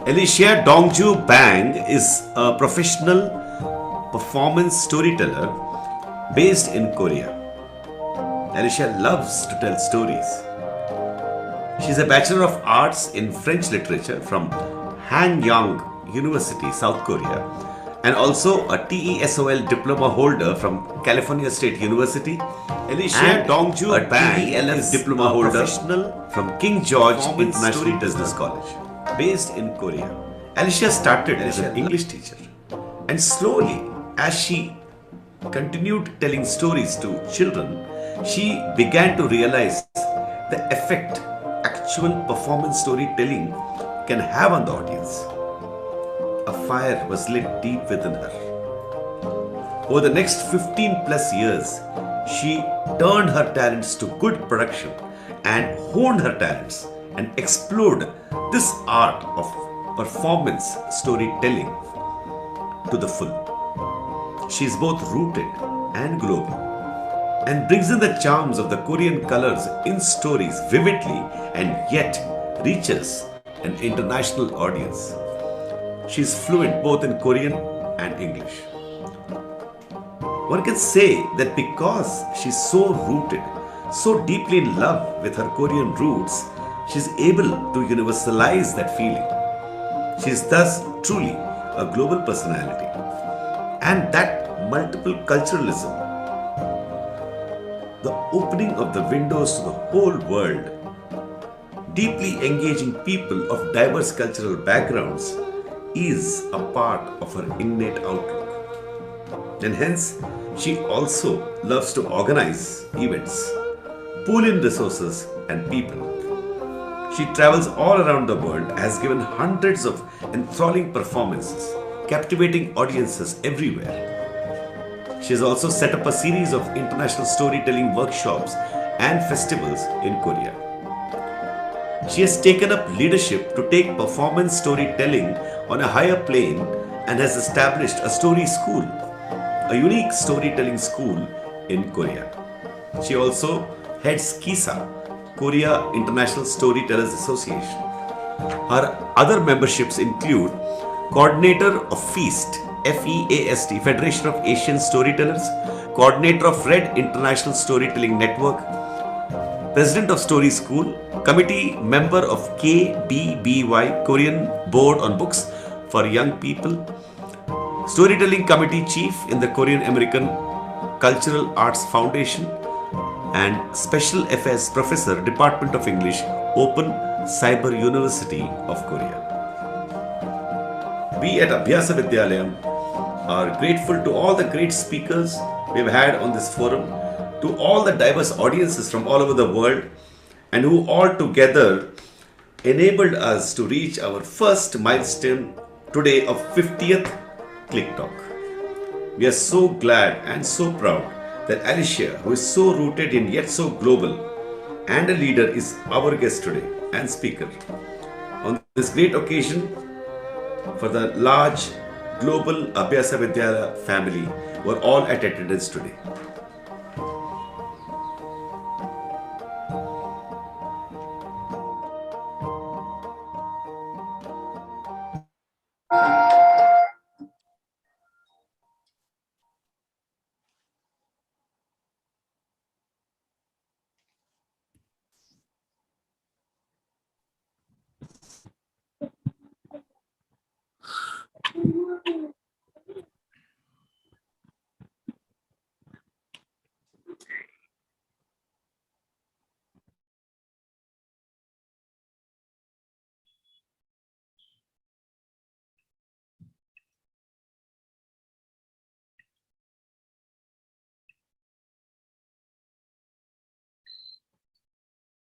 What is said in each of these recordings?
Alicia Dongju Bang is a professional performance storyteller based in Korea. Alicia loves to tell stories. She is a Bachelor of Arts in French Literature from Hanyang University, South Korea, and also a TESOL diploma holder from California State University. Alicia Dongju Bang is diploma holder from King George International Business College, based in Korea. Alicia started as an English teacher, and slowly, as she continued telling stories to children, she began to realize the effect actual performance storytelling can have on the audience. A fire was lit deep within her. Over the next 15 plus years, she turned her talents to good production and honed her talents and explored this art of performance storytelling to the full. She is both rooted and global and brings in the charms of the Korean colors in stories vividly and yet reaches an international audience. She is fluent both in Korean and English. One can say that because she is so rooted, so deeply in love with her Korean roots, she is able to universalize that feeling. She is thus truly a global personality. And that multiple culturalism, the opening of the windows to the whole world, deeply engaging people of diverse cultural backgrounds, is a part of her innate outlook. And hence, she also loves to organize events, pool in resources and people. She travels all around the world, has given hundreds of enthralling performances, captivating audiences everywhere. She has also set up a series of international storytelling workshops and festivals in Korea. She has taken up leadership to take performance storytelling on a higher plane and has established a story school, a unique storytelling school in Korea. She also heads KISA, Korea International Storytellers Association. Her other memberships include Coordinator of FEAST, FEAST, Federation of Asian Storytellers, Coordinator of Red International Storytelling Network, President of Story School, Committee Member of KBBY, Korean Board on Books for Young People, Storytelling Committee Chief in the Korean American Cultural Arts Foundation, and Special Affairs Professor, Department of English, Open Cyber University of Korea. We at Abhyasa Vidyalayam are grateful to all the great speakers we've had on this forum, to all the diverse audiences from all over the world, and who all together enabled us to reach our first milestone today of 50th Click Talk. We are so glad and so proud that Alicia, who is so rooted in yet so global and a leader, is our guest today and speaker on this great occasion for the large global Abhyasa Vidyalaya family who are all at attendance today.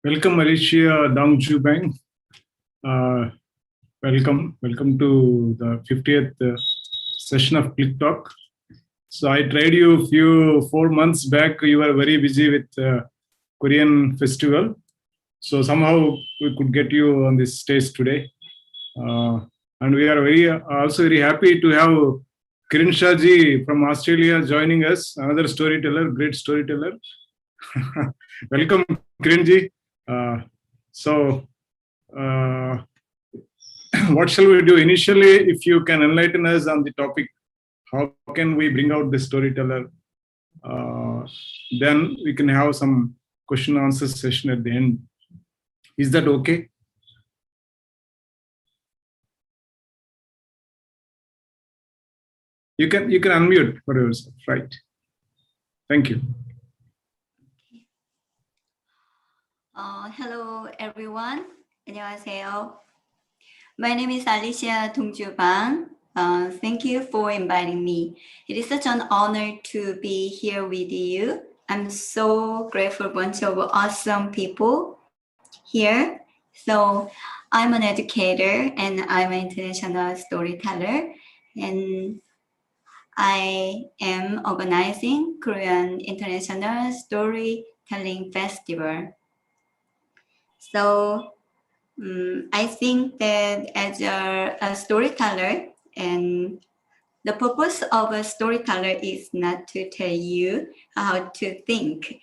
Welcome, Alicia Dongju Bang. Welcome to the 50th session of Click Talk. So I tried you 4 months back. You were very busy with Korean festival. So somehow we could get you on this stage today. And we are also very happy to have Kiran Shah ji from Australia joining us, another storyteller, great storyteller. Welcome, Kiran ji. what shall we do? Initially, if you can enlighten us on the topic, how can we bring out the storyteller? Then we can have some question answer session at the end. Is that okay? You can unmute for yourself, right? Thank you. Hello everyone. 안녕하세요. My name is Alicia 동주방. Thank you for inviting me. It is such an honor to be here with you. I'm so grateful for a bunch of awesome people here. So I'm an educator and I'm an international storyteller, and I am organizing Korean International Storytelling Festival. So I think that as a storyteller, and the purpose of a storyteller is not to tell you how to think,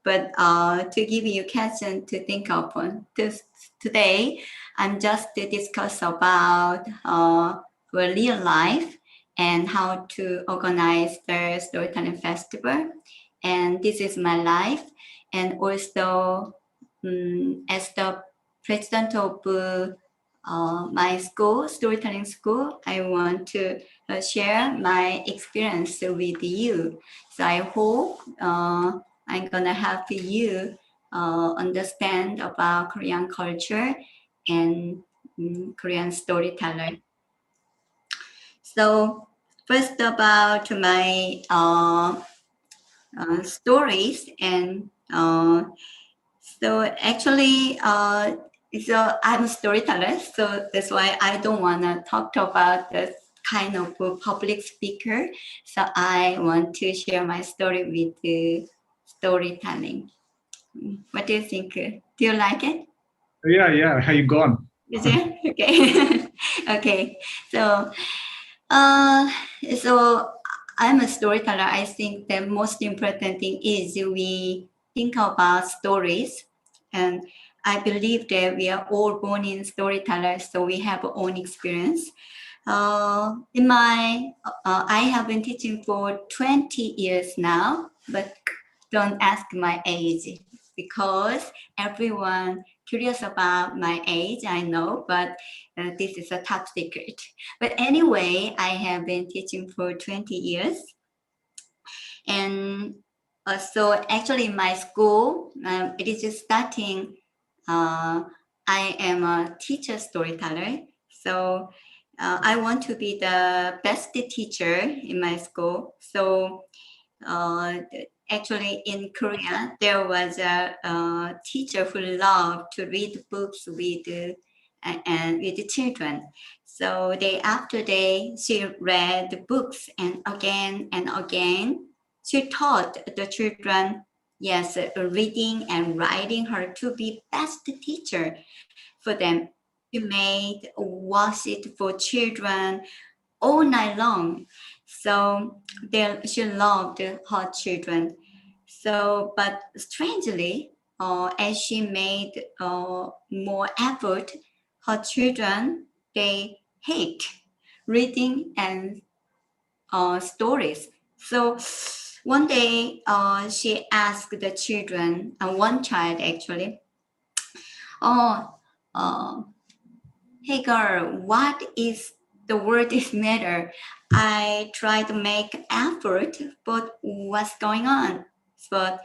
but to give you question to think upon. Today, I'm just to discuss about real life and how to organize the storytelling festival. And this is my life, and also as the president of my school, storytelling school, I want to share my experience with you. So I hope I'm gonna help you understand about Korean culture and Korean storytelling. So first about my stories, and so actually, so I'm a storyteller, so that's why I don't want to talk about the kind of public speaker. So I want to share my story with the storytelling. What do you think? Do you like it? Yeah. How you gone? Is it? Okay. Okay. So, uh, so I'm a storyteller. I think the most important thing is we think about stories, and I believe that we are all born in storytellers, so we have our own experience. I have been teaching for 20 years now, but don't ask my age because everyone curious about my age, I know, but this is a top secret. But anyway, I have been teaching for 20 years. And so actually in my school, it is just starting. I am a teacher storyteller. So I want to be the best teacher in my school. So actually in Korea, there was a teacher who loved to read books with the children. So day after day, she read the books, and again, she taught the children, yes, reading and writing her to be best teacher for them. She made worksheet for children all night long. So she loved her children. So, but strangely, as she made more effort, her children, they hate reading and stories. So one day she asked the children, one child actually, oh, uh, hey girl, what is the word is matter? I try to make effort, but what's going on? But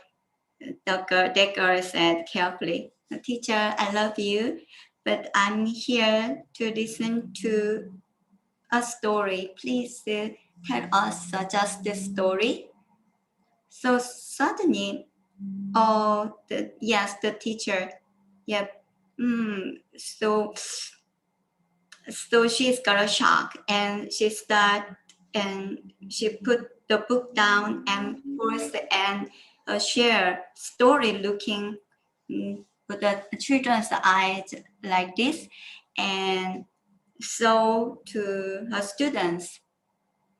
that girl said carefully, teacher, I love you, but I'm here to listen to a story. Please tell us just the story. So suddenly, the teacher, yep. So she's got a shock, and she put the book down and forced and share story looking with the children's eyes like this, and so to her students,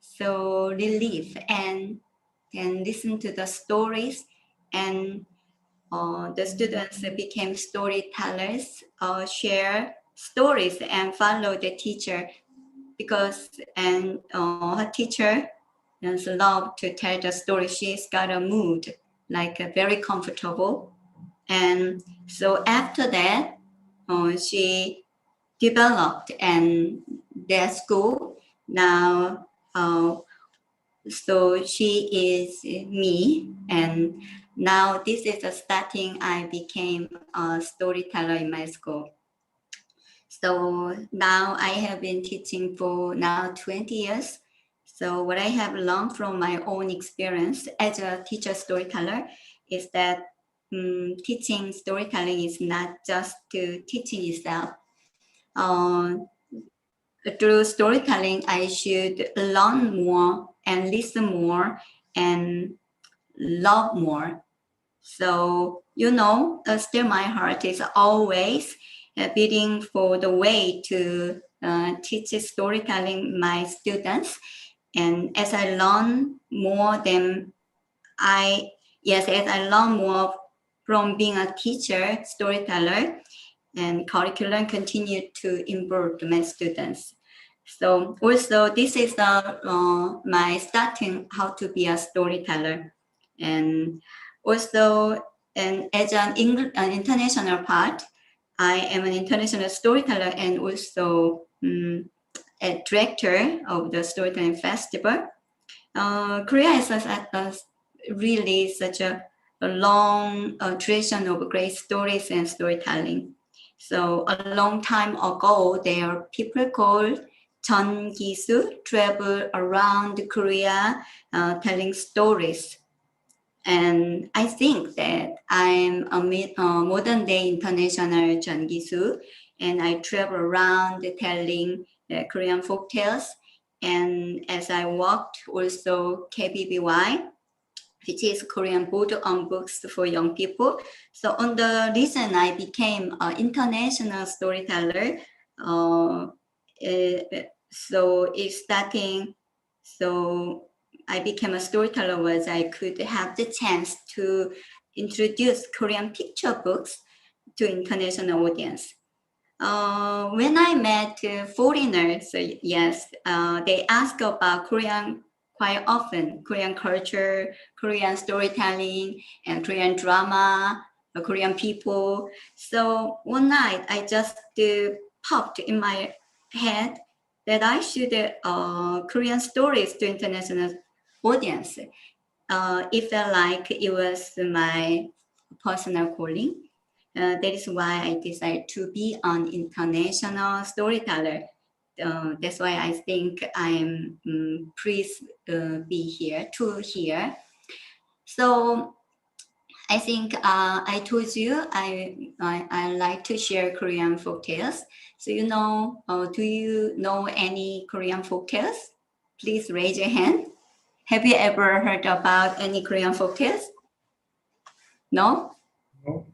so relief and listen to the stories, and the students became storytellers, share stories and follow the teacher because her teacher love to tell the story. She's got a mood like very comfortable, and so after that she developed and their school now. So she is me, and now this is the starting. I became a storyteller in my school. So now I have been teaching for now 20 years. So what I have learned from my own experience as a teacher storyteller is that teaching storytelling is not just to teaching itself. Through storytelling, I should learn more and listen more and love more. So, still my heart is always beating for the way to teach storytelling my students. And as I learn more, as I learn more from being a teacher, storyteller, and curriculum continue to improve my students. So also this is my starting how to be a storyteller, and also and as an international part, I am an international storyteller and also a director of the storytelling festival. Korea is really such a long tradition of great stories and storytelling. So a long time ago, there are people called 전기수 travel around Korea telling stories. And I think that I'm a modern day international 전기수, and I travel around telling Korean folk tales. And as I worked also KBBY, which is Korean Board on Books for Young People. So on the reason I became an international storyteller. So I became a storyteller was I could have the chance to introduce Korean picture books to international audience. When I met foreigners, yes, they ask about Korean quite often, Korean culture, Korean storytelling, and Korean drama, Korean people. So one night I just popped in my head that I should Korean stories to international audience. It felt like it was my personal calling. That is why I decided to be an international storyteller. That's why I think I'm pleased be here. So I think I told you I like to share Korean folk tales. So do you know any Korean folk tales? Please raise your hand. Have you ever heard about any Korean folk tales? No? No.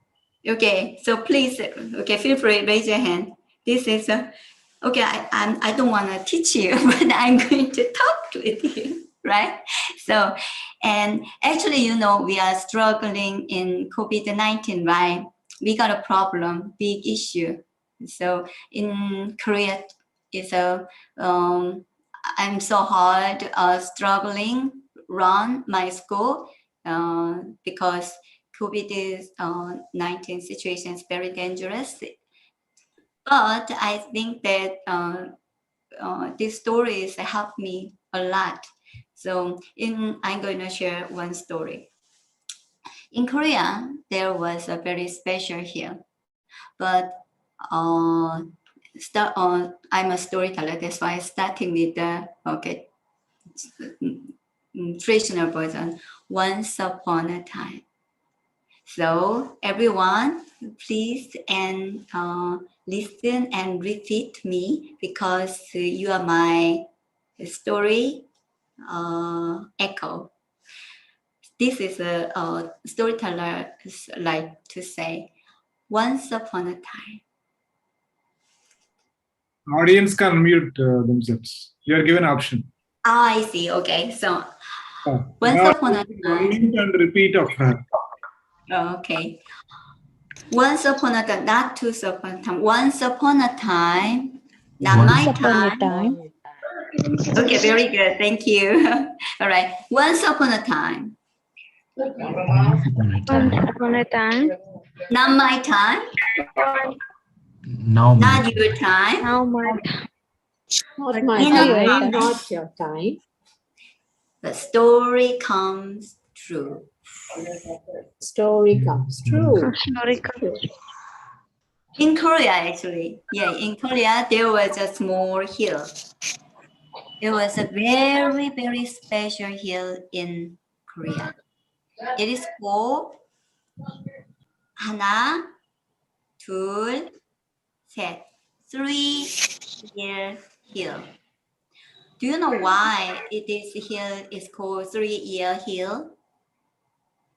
Okay, so please, feel free, raise your hand. This is okay. I don't want to teach you, but I'm going to talk with you, right? So, and actually, we are struggling in COVID-19, right? We got a problem, big issue. So in Korea, it's I'm so hard struggling run my school because COVID-19 situation is very dangerous. But I think that these stories help me a lot. So I'm going to share one story. In Korea, there was a very special hill, but I'm a storyteller. That's why I'm starting with the traditional version. Once upon a time. So everyone, please and listen and repeat me because you are my story echo. This is a storyteller like to say, once upon a time. Audience can unmute themselves. You are given option. I see. Okay, so once Now upon a time. unmute and repeat after her. Okay. Once upon a time, not two upon a time. Once upon a time, not Once my upon a time. time. Okay, very good. Thank you. All right. Once upon a time, Once upon a Once time. upon a time. not my time, Now my not your time. Now my Not my In a time, way, not your time. the story comes true. Story comes true. story. In Korea, actually, yeah, in Korea, there was a small hill. It was a very, very special hill in Korea. It is called 하나, 둘, 셋, 3-year hill. Do you know why this hill is called 3-year hill?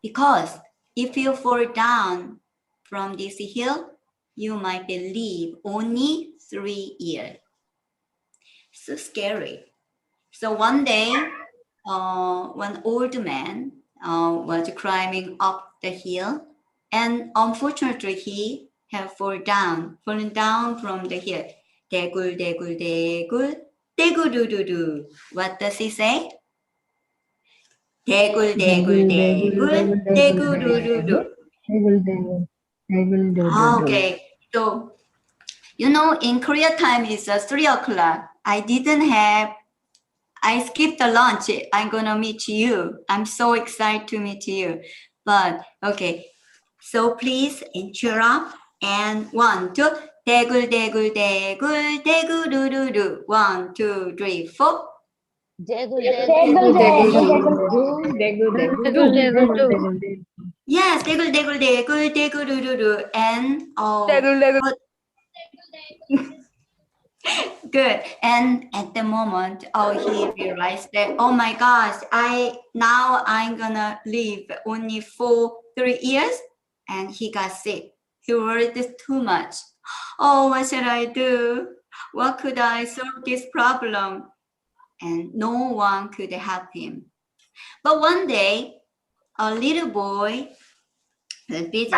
Because if you fall down from this hill, you might believe only 3 years. So scary. So one day, one old man was climbing up the hill, and unfortunately, he had fallen down from the hill. 대굴, 대굴, 대굴, 대굴두두두. What does he say? 대굴, 대굴, 대굴, 대굴두두두. Okay, so you know, in Korea time it's 3 o'clock. I skipped the lunch. I'm gonna meet you. I'm so excited to meet you. But okay, so please interrupt and 1, 2. 대굴 대굴 대굴 대굴두두두. 1, 2, 3, 4. Yes, 대굴 대굴 대굴 대굴두두두. And but- good. And at the moment, he realized that, oh my gosh, I'm gonna live only for 3 years, and he got sick. He worried too much. Oh, what should I do? What could I solve this problem? And no one could help him. But one day, a little boy visit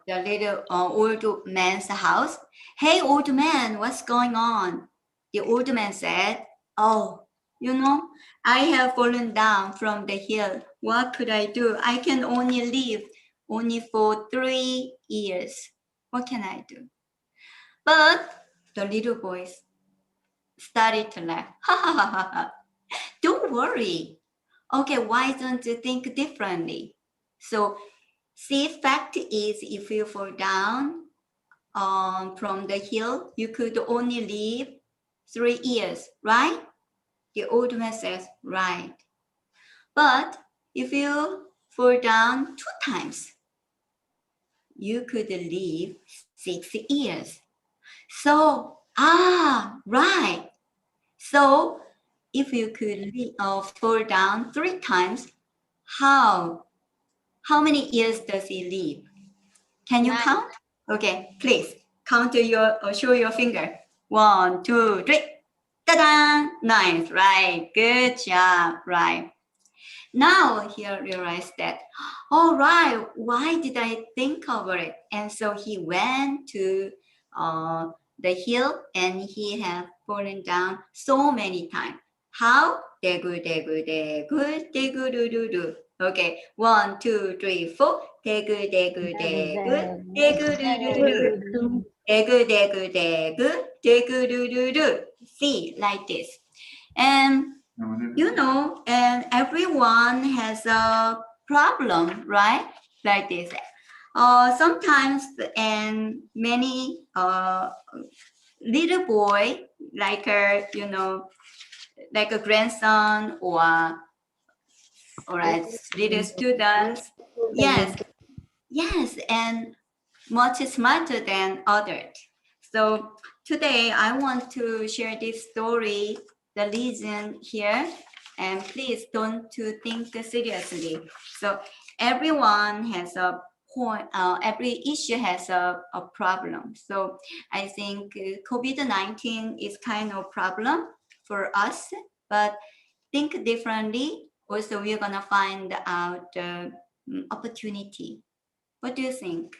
the little old man's house. Hey, old man, what's going on? The old man said, oh, you know, I have fallen down from the hill. What could I do? I can only live only for 3 years. What can I do? But the little boy started to laugh. Ha ha ha ha ha. Don't worry. Okay, why don't you think differently? So see, fact is, if you fall down from the hill, you could only live 3 years, right? The old man says, right. But if you fall down 2 times, you could live 6 years. So, right. So if you could fall down 3 times, how many years does he live? Can you count? Okay, please count show your finger. 1, 2, 3. Ta-da! Nice, right? Good job, right? Now he realized that, all right, why did I think over it? And so he went to the hill and he had fallen down so many times. How? 대굴, 대굴, 대굴, 대굴두두두. Okay, 1, 2, 3, 4. 대굴, 대굴, 대굴, 대굴두두두. 대굴, 대굴, 대굴, 대굴두두두. See, like this. And you know, and everyone has a problem, right? Like this. Sometimes, and many little boy, like a like a grandson or a little students, yes, and much smarter than others. So today I want to share this story, the reason here, and please don't to think seriously. So everyone has a point, every issue has a problem. So I think COVID-19 is kind of problem for us, but think differently. Also, we're gonna find out opportunity. What do you think?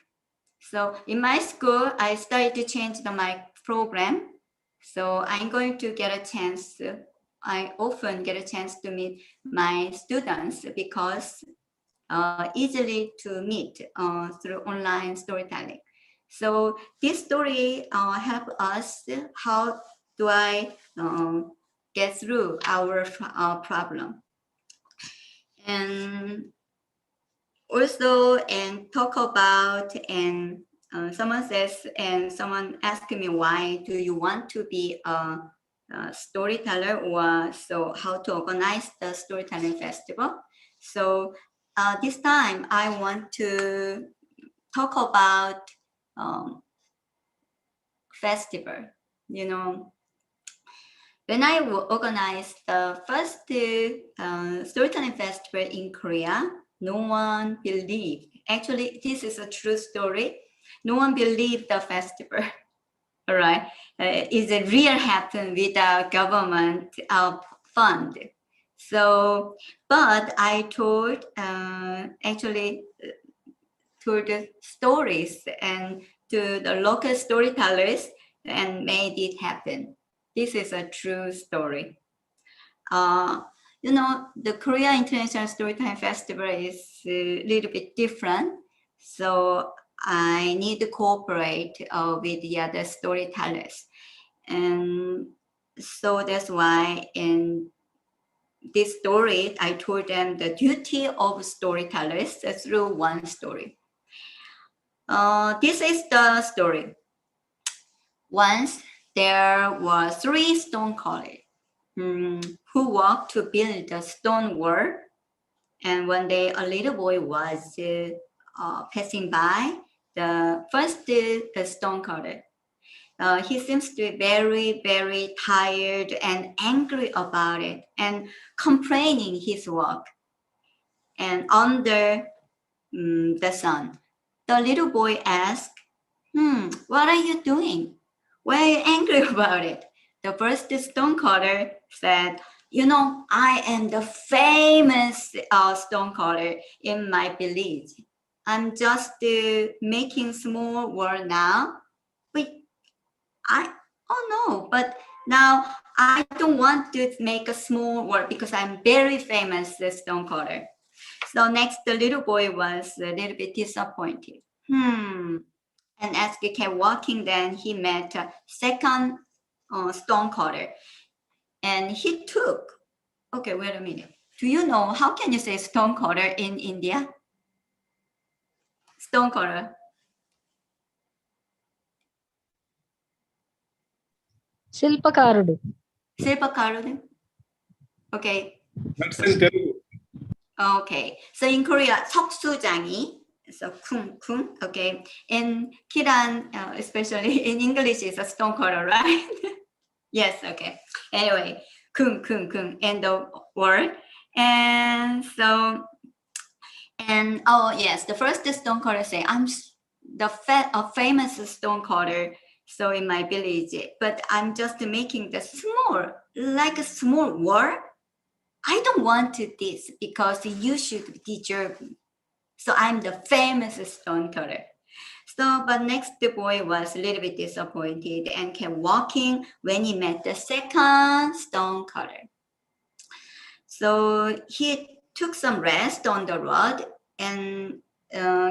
So in my school, I started to change my program. So I'm going to get a chance. I often get a chance to meet my students because easily to meet through online storytelling. So this story help us how do I get through our problem. And also and talk about and someone says and someone asked me why do you want to be a storyteller or so how to organize the storytelling festival. So this time I want to talk about festival. You know, when I organized the first storytelling festival in Korea, no one believed. Actually, this is a true story. No one believed the festival. All right, it's a real happen without government fund. So, but I told told the stories and to the local storytellers and made it happen. This is a true story. You know, the Korea International Storytime Festival is a little bit different. So I need to cooperate with the other storytellers. And so that's why in this story, I told them the duty of storytellers through one story. This is the story. Once there were 3 stonecutters who walked to build a stone wall. And one day a little boy was passing by the first stonecutter. He seems to be very, very tired and angry about it and complaining his work. And under the sun, the little boy asked, what are you doing? Why are you angry about it? The first stonecutter said, you know, I am the famous stonecutter in my village. I'm just making small work now. But but now I don't want to make a small work because I'm very famous stonecutter. So next, the little boy was a little bit disappointed. And as he kept walking, then he met a second stonecutter. And he took, okay, wait a minute. Do you know, how can you say stonecutter in India? Stonecutter. శిల్పకారుడు. Silpakarudu. Okay. That's in Telugu. Okay. So in Korea, 석수장이. So 쿵쿵. Okay. In Kiran, especially in English, is a stonecutter, right? Yes. Okay. Anyway, 쿵쿵쿵 in the word. And so, and oh yes, the first stonecutter say, I'm a famous stonecutter. So in my village, but I'm just making the small, like a small word. I don't want to this because you should deserve me. So I'm the famous stonecutter. So, but next the boy was a little bit disappointed and kept walking when he met the second stonecutter. So he took some rest on the road and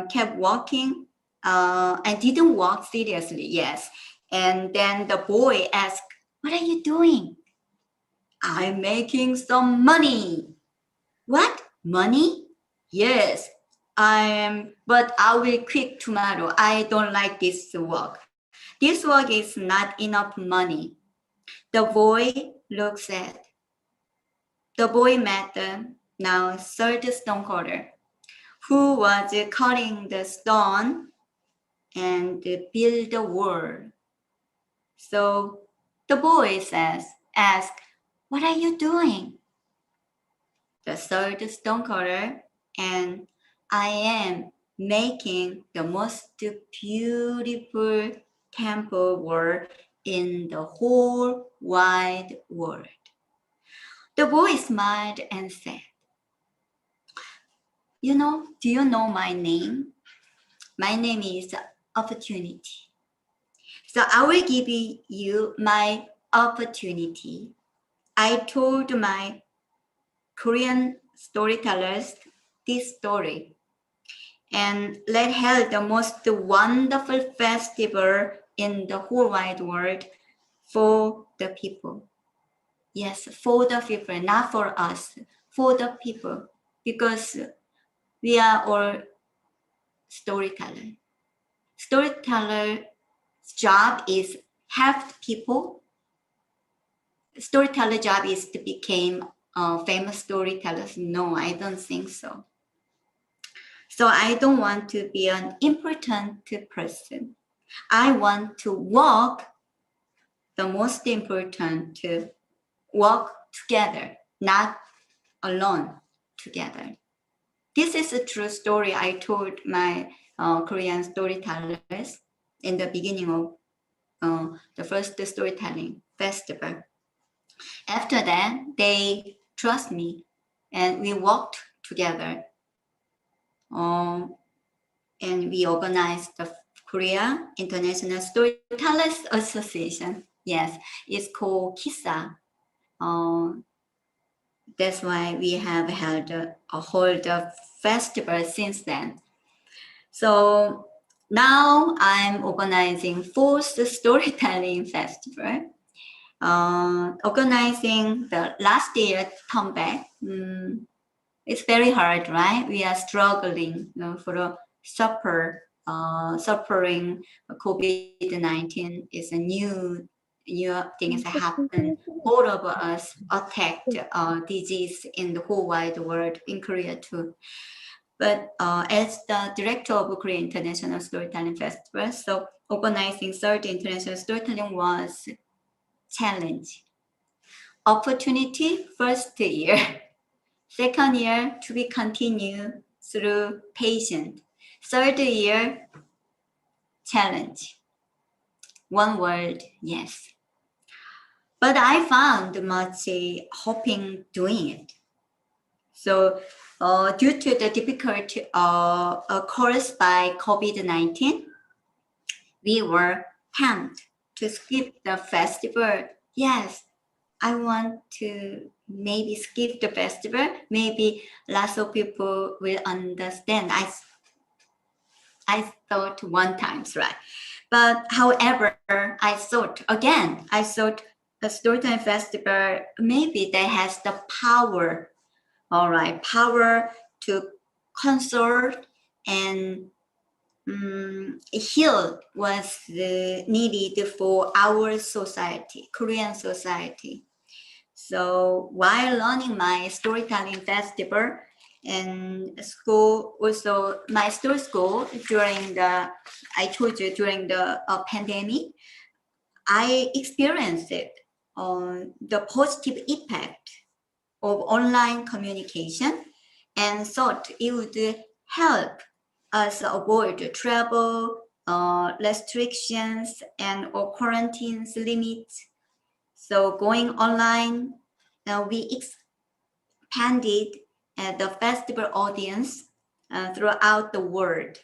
kept walking and didn't walk seriously, yes. And then the boy asked, what are you doing? I'm making some money. What? Money? Yes, I am, but I will quit tomorrow. I don't like this work. This work is not enough money. The boy looks at. The boy met the now third stonecutter, who was cutting the stone and build the wall. So the boy ask, what are you doing? The third stonecutter, and I am making the most beautiful temple wall in the whole wide world. The boy smiled and said, do you know my name? My name is opportunity. So I will give you my opportunity. I told my Korean storytellers this story, and let held the most wonderful festival in the whole wide world for the people. Yes, for the people, not for us, for the people, because we are all storytellers. Storyteller's job is help people. Storyteller job is to become famous storytellers. No, I don't think so. So I don't want to be an important person. I want to walk, the most important, to walk together, not alone, together. This is a true story I told my Korean storytellers in the beginning of the first storytelling festival. After that, they trust me and we walked together. And we organized the Korea International Storytellers Association. Yes, it's called KISA. That's why we have held a whole festival since then. So now I'm organizing fourth storytelling festival. Organizing the last year comeback. It's very hard, right? We are struggling for a suffering COVID-19 is a new things that happen. All of us attacked disease in the whole wide world, in Korea too. But as the director of Korea International Storytelling Festival, so organizing third international storytelling was challenge. Opportunity first year. Second year to be continued through patient. Third year, challenge. One word, yes. But I found much hoping doing it. So due to the difficulty caused by COVID-19, we were tempted to skip the festival. Yes, I want to maybe skip the festival. Maybe lots of people will understand. I thought one time, right? But however, I thought a storytelling festival, maybe that has the power, all right, power to consort and heal was needed for our society, Korean society. So while learning my storytelling festival and school, also my story school during the pandemic, I experienced it on the positive impact of online communication and thought it would help us avoid travel restrictions and or quarantines limits. So going online, we expanded the festival audience throughout the world.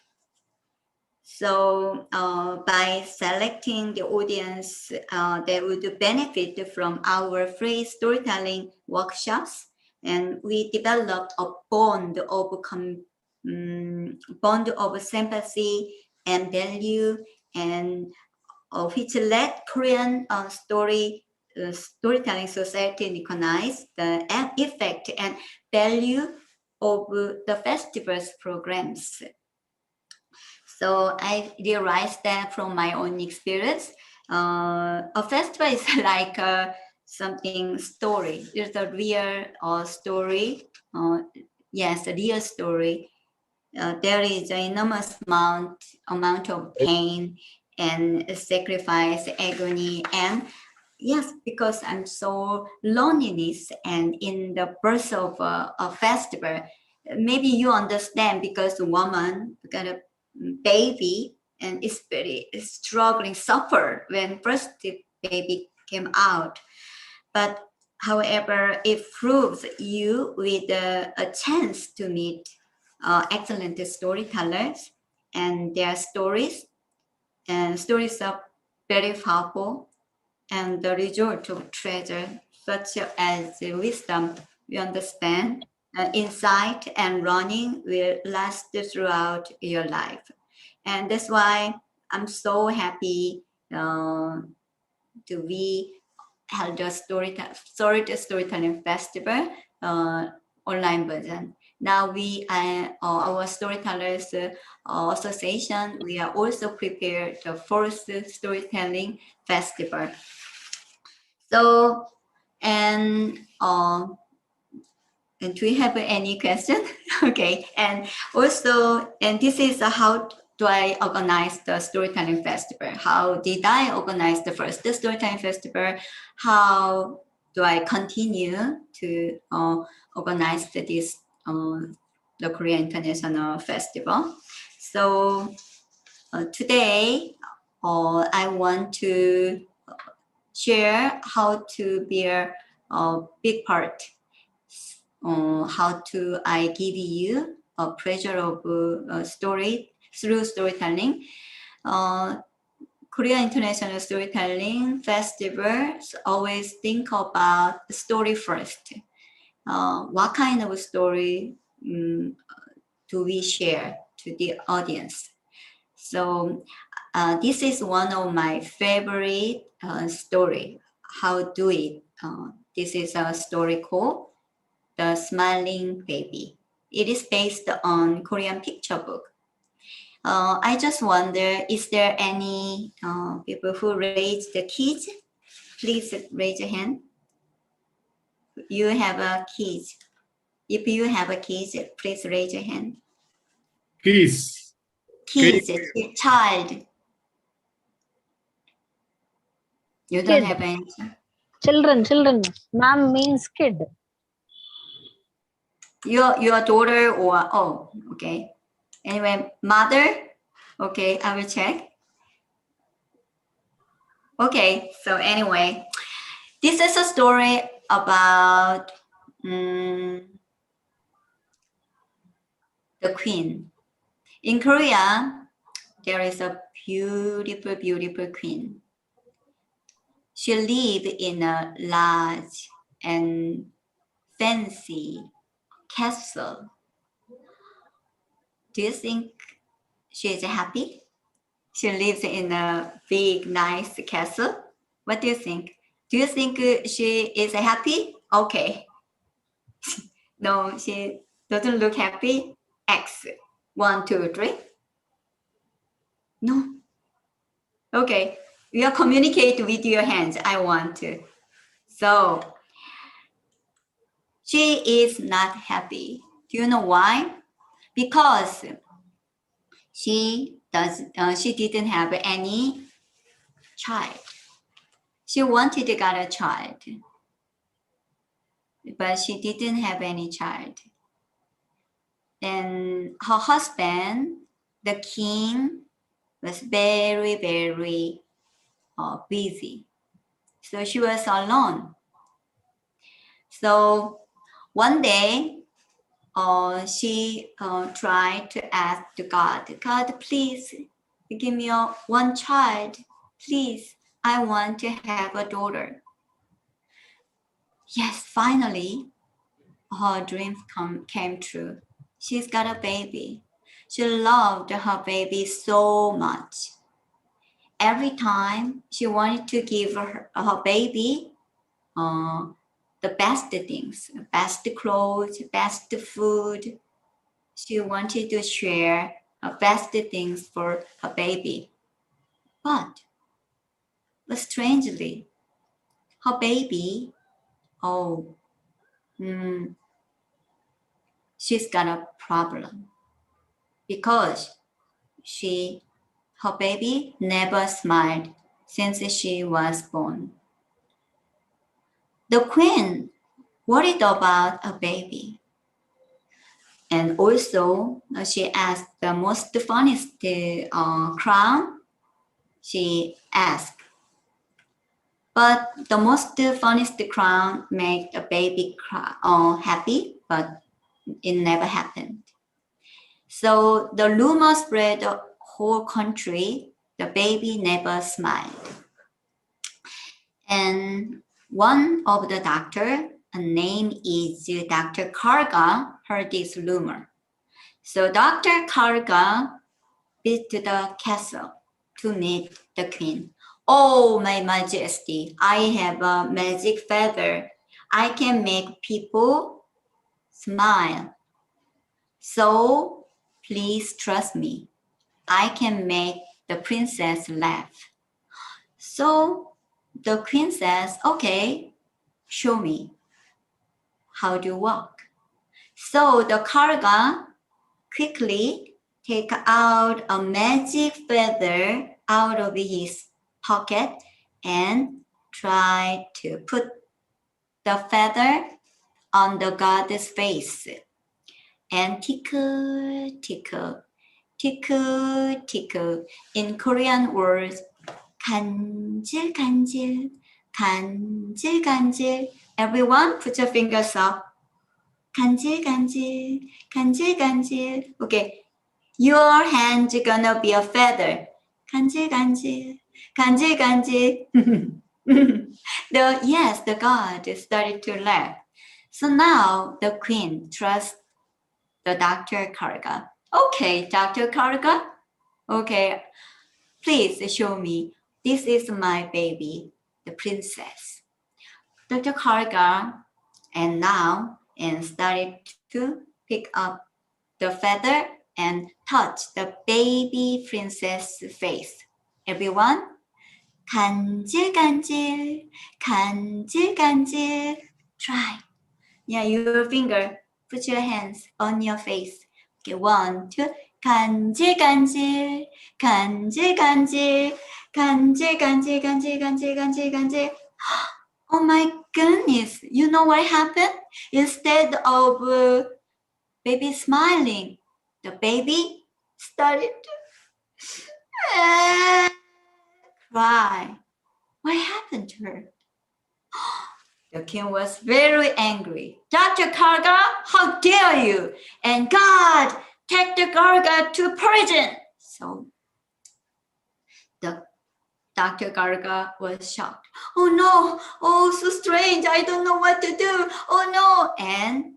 So by selecting the audience that would benefit from our free storytelling workshops, and we developed a bond of sympathy and value, and which led Korean storytelling society recognize the effect and value of the festival's programs. So I realized that from my own experience, a festival is like something story. There's a real story. Yes, a real story. There is an enormous amount of pain and sacrifice, agony, and yes, because I'm so loneliness, and in the birth of a festival, maybe you understand because a woman got a baby and is very struggling, suffer when first the baby came out. But however, it proves you with a chance to meet excellent storytellers and their stories and stories are very powerful, and the result of treasure, such as wisdom, we understand, insight, and learning will last throughout your life. And that's why I'm so happy to be held a storytelling festival online version. Now our storytellers association, we are also prepared the first storytelling festival. So, and do we have any question? Okay, and also, and this is how do I organize the storytelling festival? How did I organize the first storytelling festival? How do I continue to organize this the Korea International Festival? So today, I want to share how to be a big part. How to I give you a pleasure of story through storytelling. Korea International Storytelling Festivals always think about the story first. What kind of story do we share to the audience? So this is one of my favorite story. How do it? This is a story called The Smiling Baby. It is based on Korean picture book. I just wonder, is there any people who raise the kids? Please raise your hand. You have a kids. If you have a kids, please raise your hand. Keys. Kids, child. You don't Kid. have any. Children. Ma'am means kid. Your daughter or oh, okay. Anyway, mother. Okay, I will check. Okay, so anyway, this is a story about the queen. In Korea, there is a beautiful queen. She lived in a large and fancy castle. Do you think she is happy? She lives in a big, nice castle. What do you think? Do you think she is happy? Okay. No, she doesn't look happy. X. 1, 2, 3. No. Okay. You communicate with your hands. I want to. So she is not happy. Do you know why? Because she didn't have any child. She wanted to get a child, but she didn't have any child. And her husband, the king, was very busy. So she was alone. So one day, she tried to ask God, please give me one child. Please, I want to have a daughter. Yes, finally, her dreams came true. She's got a baby. She loved her baby so much. Every time she wanted to give her baby the best things, best clothes, best food. She wanted to share best things for her baby. But strangely, her baby, she's got a problem because her baby never smiled since she was born. The queen worried about a baby. And also, she asked the most funniest crown. She asked. But the most funniest crown made the baby happy, but it never happened. So the rumor spread the whole country the baby never smiled. And one of the doctor, name is Dr. Karga, heard this rumor. So Dr. Karga visited the castle to meet the queen. Oh, my majesty, I have a magic feather. I can make people smile. So please trust me. I can make the princess laugh. So the queen says, okay, show me how to walk. So the Karga quickly take out a magic feather out of his pocket and try to put the feather on the god's face and tickle, tickle, tickle, tickle. In Korean words, 간질, 간질, 간질, 간질. Everyone put your fingers up. 간질, 간질, 간질, 간질. Okay, your hand's gonna be a feather. 간질, 간질, 간질, 간질. The god started to laugh. So now the queen trusts the Dr. Karga. Okay, Dr. Karga. Okay, please show me. This is my baby, the princess. Dr. Karga and started to pick up the feather and touch the baby princess face. Everyone, 간질간질, 간질간질. Try. Yeah, your finger. Put your hands on your face. Okay, 1, 2. 간질간질, 간질간질, 간질간질, 간질간질, 간질간질. Oh my goodness! You know what happened? Instead of baby smiling, the baby started to cry. What happened to her? The king was very angry. Dr. Karga, how dare you? And God, take the Karga to prison. So the Dr. Karga was shocked. Oh no, oh so strange, I don't know what to do. Oh no. And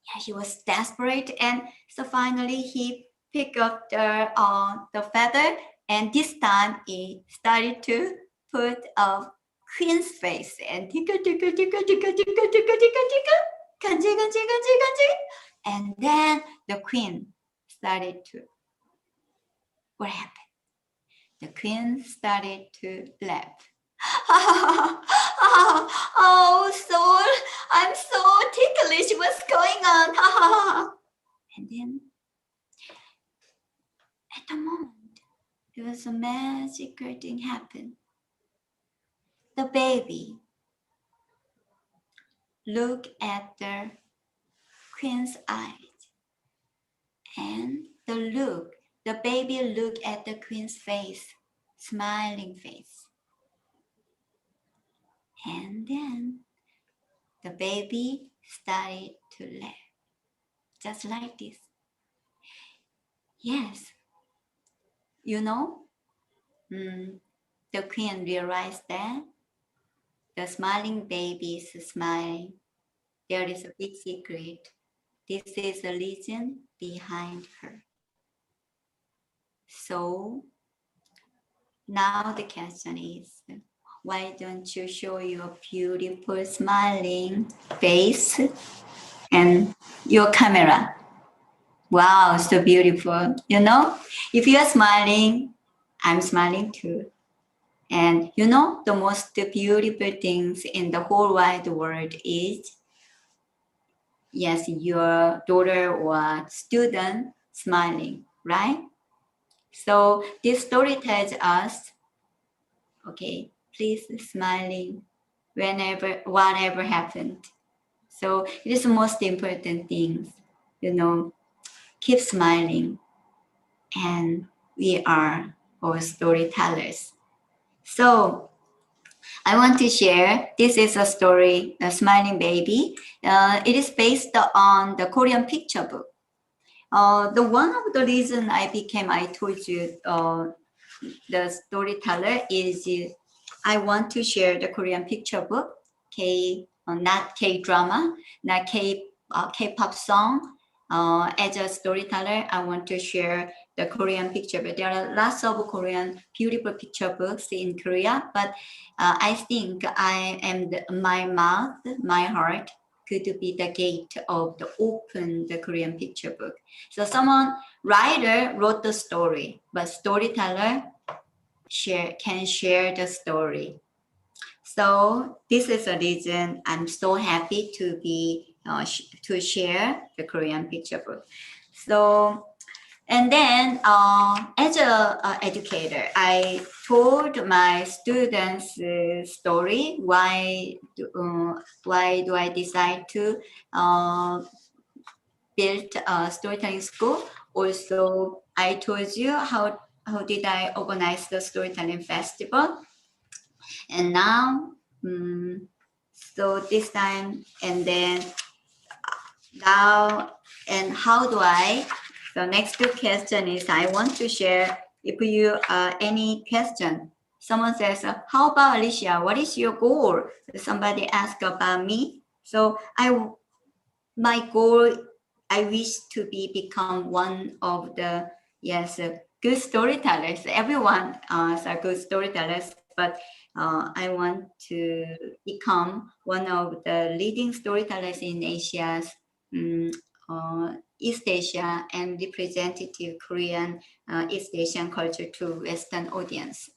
yeah, he was desperate. And so finally he picked up the feather, and this time he started to put a queen's face and tickle, tickle, tickle, tickle, tickle, tickle, tickle, tickle, 간질, 간질, 간질, 간질. And then the queen started to, what happened? The queen started to laugh. Oh, so I'm so ticklish. What's going on? And then at the moment, there was a magical thing happen. The baby looked at the queen's eyes, and the baby looked at the queen's face, smiling face. And then the baby started to laugh, just like this. Yes, you know, the queen realized that the smiling baby is smiling. There is a big secret. This is the reason behind her. So now the question is, why don't you show your beautiful smiling face and your camera? Wow, so beautiful. You know, if you are smiling, I'm smiling too. And you know, the most beautiful things in the whole wide world is, yes, your daughter or student smiling, right? So this story tells us, okay, please smiling whatever happened. So it is the most important thing, you know, keep smiling. And we are all storytellers. So I want to share, this is a story, The Smiling Baby. It is based on the Korean picture book. The one of the reason I told you, the storyteller is I want to share the Korean picture book, not K-drama, not K-pop song. As a storyteller, I want to share the Korean picture book. There are lots of Korean beautiful picture books in Korea, but I think my mouth, my heart could be the gate of the open the Korean picture book. So writer wrote the story, but storyteller can share the story. So this is a reason I'm so happy to be to share the Korean picture book. So, and then as a educator, I told my students story. Why do I decide to build a storytelling school? Also, I told you how did I organize the storytelling festival. And now, so this time, and then now, and how do I? The next question is I want to share. If you any question, someone says, "How about Alicia? What is your goal?" Somebody asked about me. So my goal, I wish to become one of the good storytellers. Everyone are good storytellers, but I want to become one of the leading storytellers in Asia's East Asia and representative Korean East Asian culture to Western audience.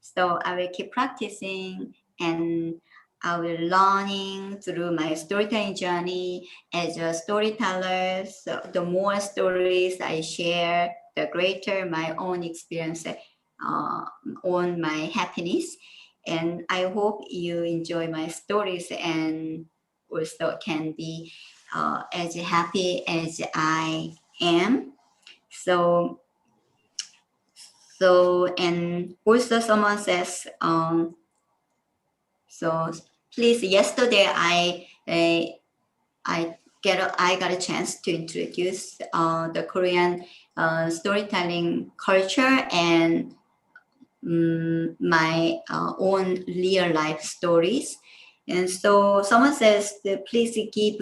So I will keep practicing and I will learning through my storytelling journey as a storyteller. So the more stories I share, the greater my own experience, on my happiness. And I hope you enjoy my stories and also can be as happy as I am. So, and also someone says, so please, yesterday I got a chance to introduce the Korean storytelling culture and my own real life stories. And so someone says, please give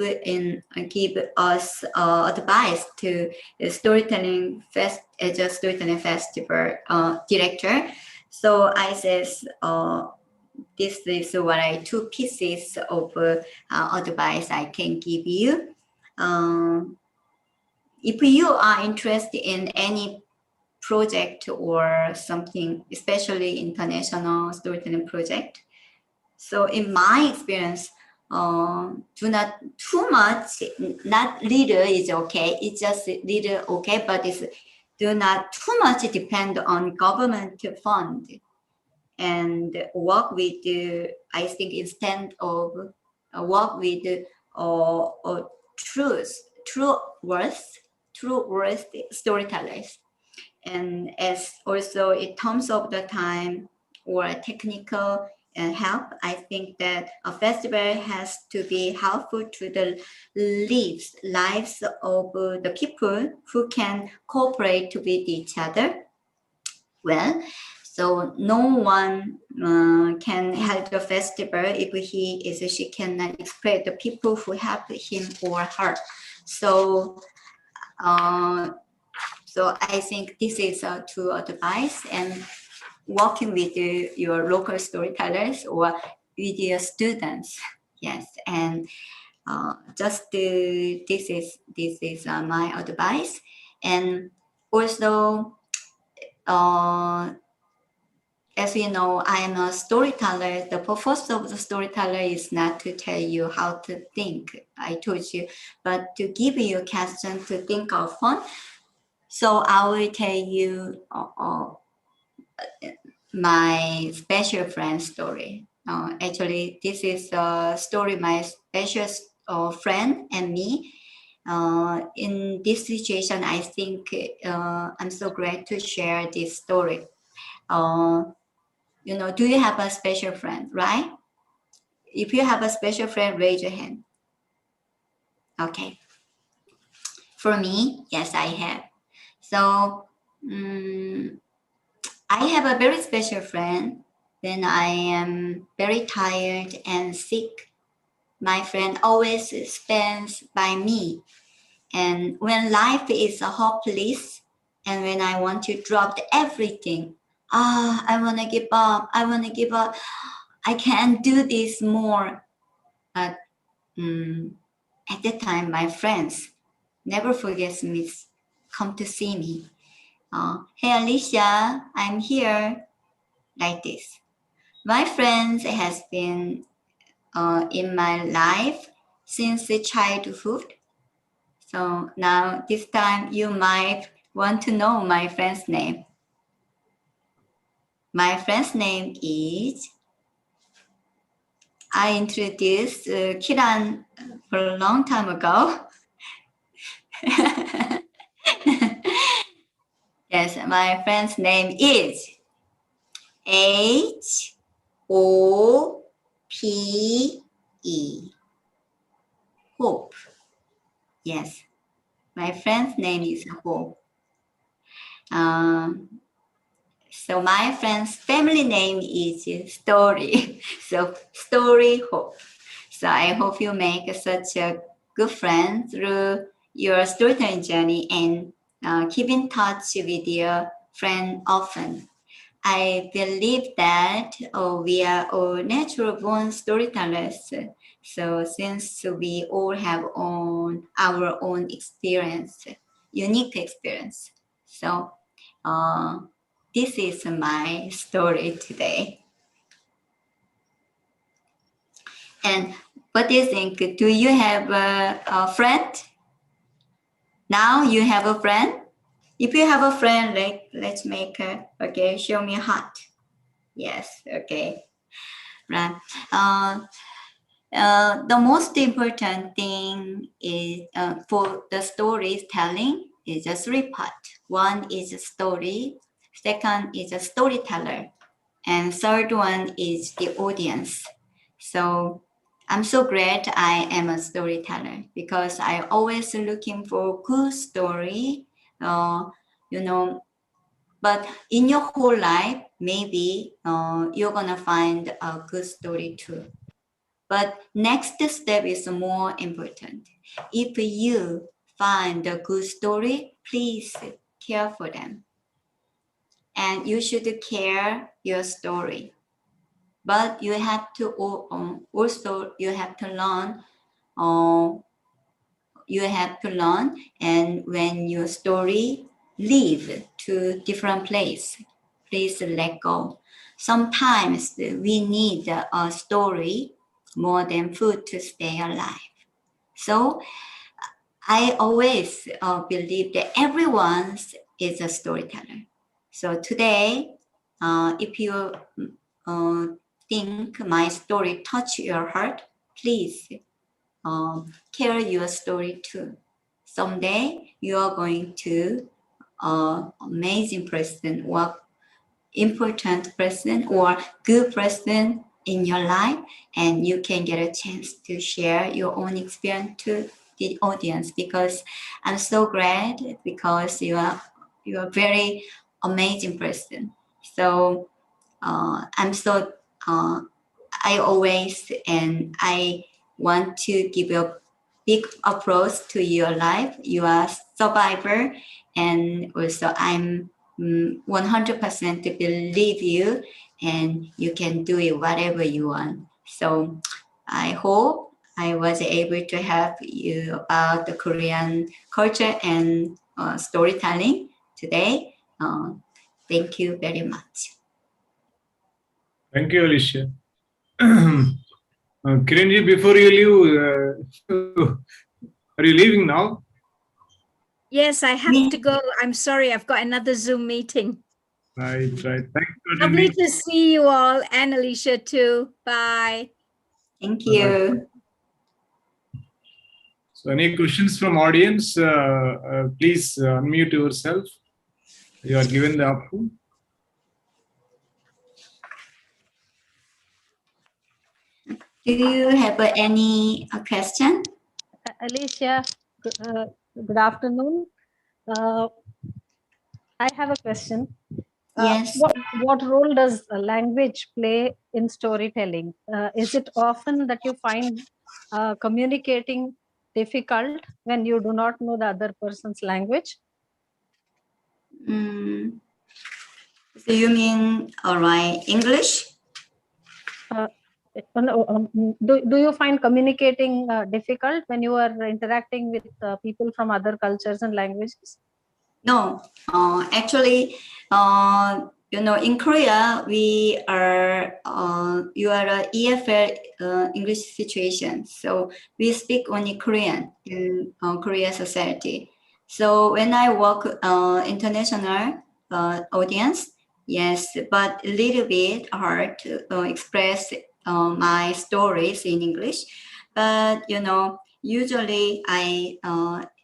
us advice to the storytelling as a storytelling festival director. So I says, this is what two pieces of advice I can give you. If you are interested in any project or something, especially international storytelling project, so in my experience, do not too much, not little is okay, it's just little okay, but it's do not too much depend on government fund and work with, I think instead of work with true worth storytellers. And as also in terms of the time or technical help, I think that a festival has to be helpful to the lives of the people who can cooperate with each other well. So no one can help the festival if she cannot express the people who help him or her. So so I think this is two advice, and working with your local storytellers or with your students. Yes, and just this is my advice. And also, as you know, I am a storyteller. The purpose of the storyteller is not to tell you how to think, I told you, but to give you a question to think often. So I will tell you my special friend story. Actually, this is a story my special friend and me. In this situation, I think I'm so glad to share this story. Do you have a special friend, right? If you have a special friend, raise your hand. Okay. For me, yes, I have. So I have a very special friend. When I am very tired and sick, my friend always stands by me. And when life is hopeless, and when I want to drop everything, I want to give up. I want to give up. I can't do this more. But at that time, my friends never forgets me, come to see me. Hey, Alicia, I'm here. Like this. My friends has been in my life since the childhood. So now this time you might want to know my friend's name. My friend's name is, I introduced Kiran for a long time ago. Yes, my friend's name is Hope. Hope. Yes, my friend's name is Hope. So my friend's family name is Story. So Story Hope. So I hope you make such a good friend through your storytelling journey and keep in touch with your friend often. I believe that we are all natural born storytellers. So since we all have our own experience, unique experience. So this is my story today. And what do you think? Do you have a friend? Now you have a friend? If you have a friend, let's make a, okay, show me a heart. Yes, okay. Right. The most important thing is for the storytelling is a three part. One is a story, second is a storyteller, and third one is the audience. So I'm so glad I am a storyteller because I always looking for good story, you know. But in your whole life, maybe you're gonna find a good story too. But next step is more important. If you find a good story, please care for them. And you should care your story. But you have to also you have to learn. You have to learn, and when your story leave to different place, please let go. Sometimes we need a story more than food to stay alive. So I always believe that everyone is a storyteller. So today, if you think my story touch your heart, please carry your story too. Someday you are going to amazing person or important person or good person in your life, and you can get a chance to share your own experience to the audience. Because I'm so glad because you are very amazing person. So I'm so I always and I want to give a big approach to your life. You are survivor, and also I'm 100% believe you, and you can do it whatever you want. So I hope I was able to help you about the Korean culture and storytelling today. Thank you very much. Thank you, Alicia. Kiranji, before you leave, are you leaving now? Yes, I have to go. I'm sorry, I've got another Zoom meeting. Right. Thanks for Lovely attending. to see you all, and Alicia too. Bye. Thank you. So, any questions from audience? Please unmute yourself. You are given the option. Do you have any question? Alicia, good afternoon. I have a question. Yes. What role does language play in storytelling? Is it often that you find communicating difficult when you do not know the other person's language? Mm, so you mean, all right, English? No, do you find communicating difficult when you are interacting with people from other cultures and languages? No, actually, in Korea, we are, you are a EFL English situation. So we speak only Korean in Korea society. So when I work international audience, yes, but a little bit hard to express my stories in English. But, usually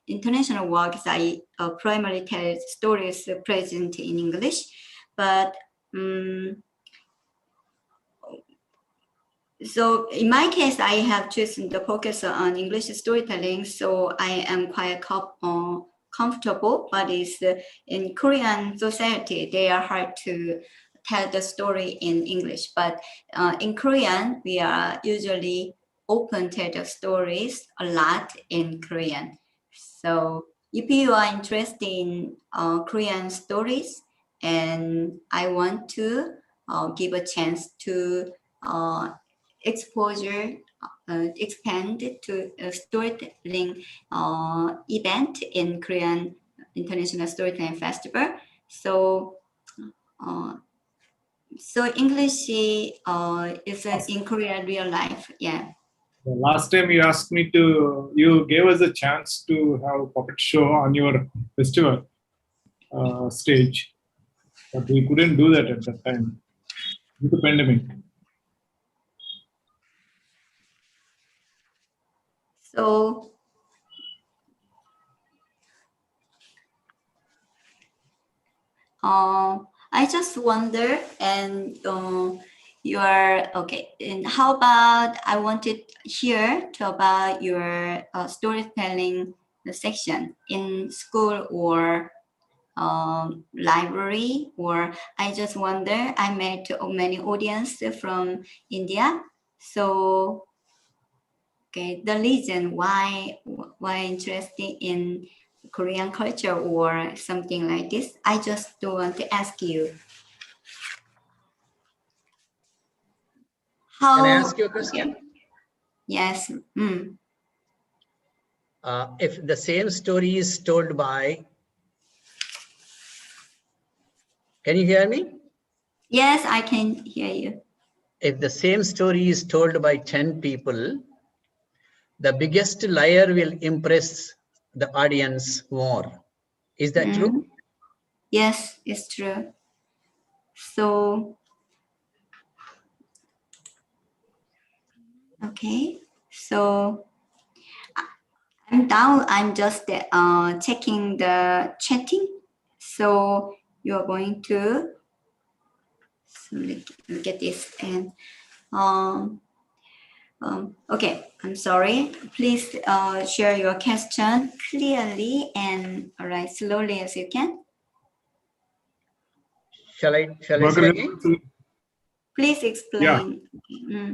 international works, I primarily tell stories present in English, but so in my case, I have chosen to focus on English storytelling, so I am quite comfortable. But it's in Korean society, they are hard to tell the story in English. But in Korean, we are usually open to the stories a lot in Korean. So if you are interested in Korean stories, and I want to give a chance to exposure expand to a storytelling event in Korean International Storytelling Festival. So, uh, so English is in Korean real life. Yeah. The last time you gave us a chance to have a puppet show on your festival stage, but we couldn't do that at that time due to pandemic. So, I just wonder, and you are okay. And how about I wanted here to about your storytelling section in school or library, or I just wonder. I met many audience from India, so okay, the reason why interested in Korean culture or something like this, I just want to ask you how. Can I ask you a question? Okay. Yes. If the same story is told by, can you hear me? Yes, I can hear you. If the same story is told by 10 people, the biggest liar will impress the audience more. Is that true? Yes, it's true. So, okay. So I'm just checking the chatting. So you're going to look at this and okay. I'm sorry. Please share your question clearly and all right, slowly as you can. Shall I say again? Please explain. Yeah.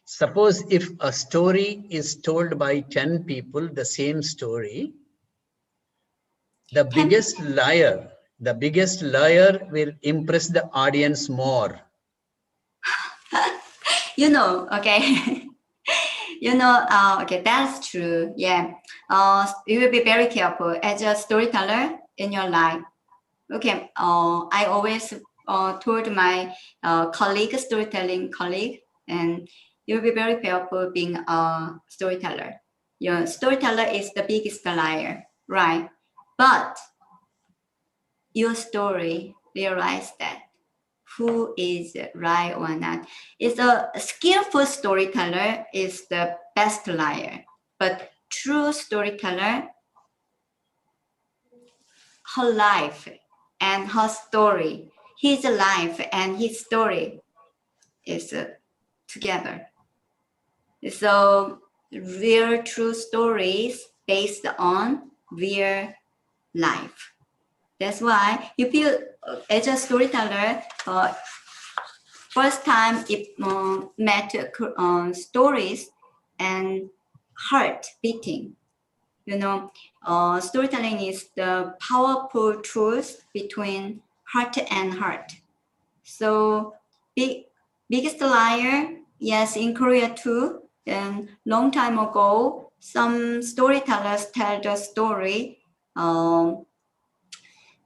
Suppose if a story is told by 10 people, the same story, the biggest liar will impress the audience more. Okay. Okay, that's true. Yeah. You will be very careful as a storyteller in your life. Okay. I always told my storytelling colleague, and you will be very careful being a storyteller. Your storyteller is the biggest liar, right? But your story realize that who is right or not. It's a skillful storyteller is the best liar, but true storyteller, her life and her story, his life and his story is together. So real true stories based on real life. That's why if you, as a storyteller, first time it met stories and heart beating. You know, storytelling is the powerful truth between heart and heart. So biggest liar, yes, in Korea too. And long time ago, some storytellers tell the story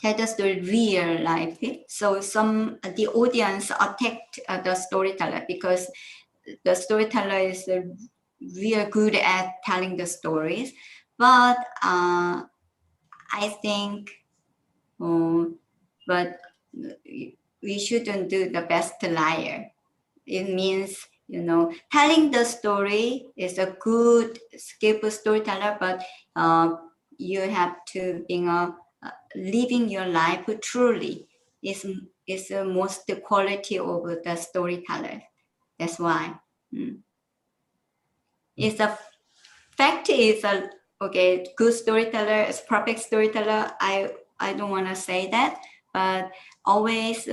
real life. So the audience attacked the storyteller because the storyteller is real good at telling the stories. But I think, but we shouldn't do the best liar. It means, you know, telling the story is a good, skillful storyteller, but you have to be living your life truly is the most quality of the storyteller. That's why. It's a fact is a good storyteller is perfect storyteller. I don't want to say that, but always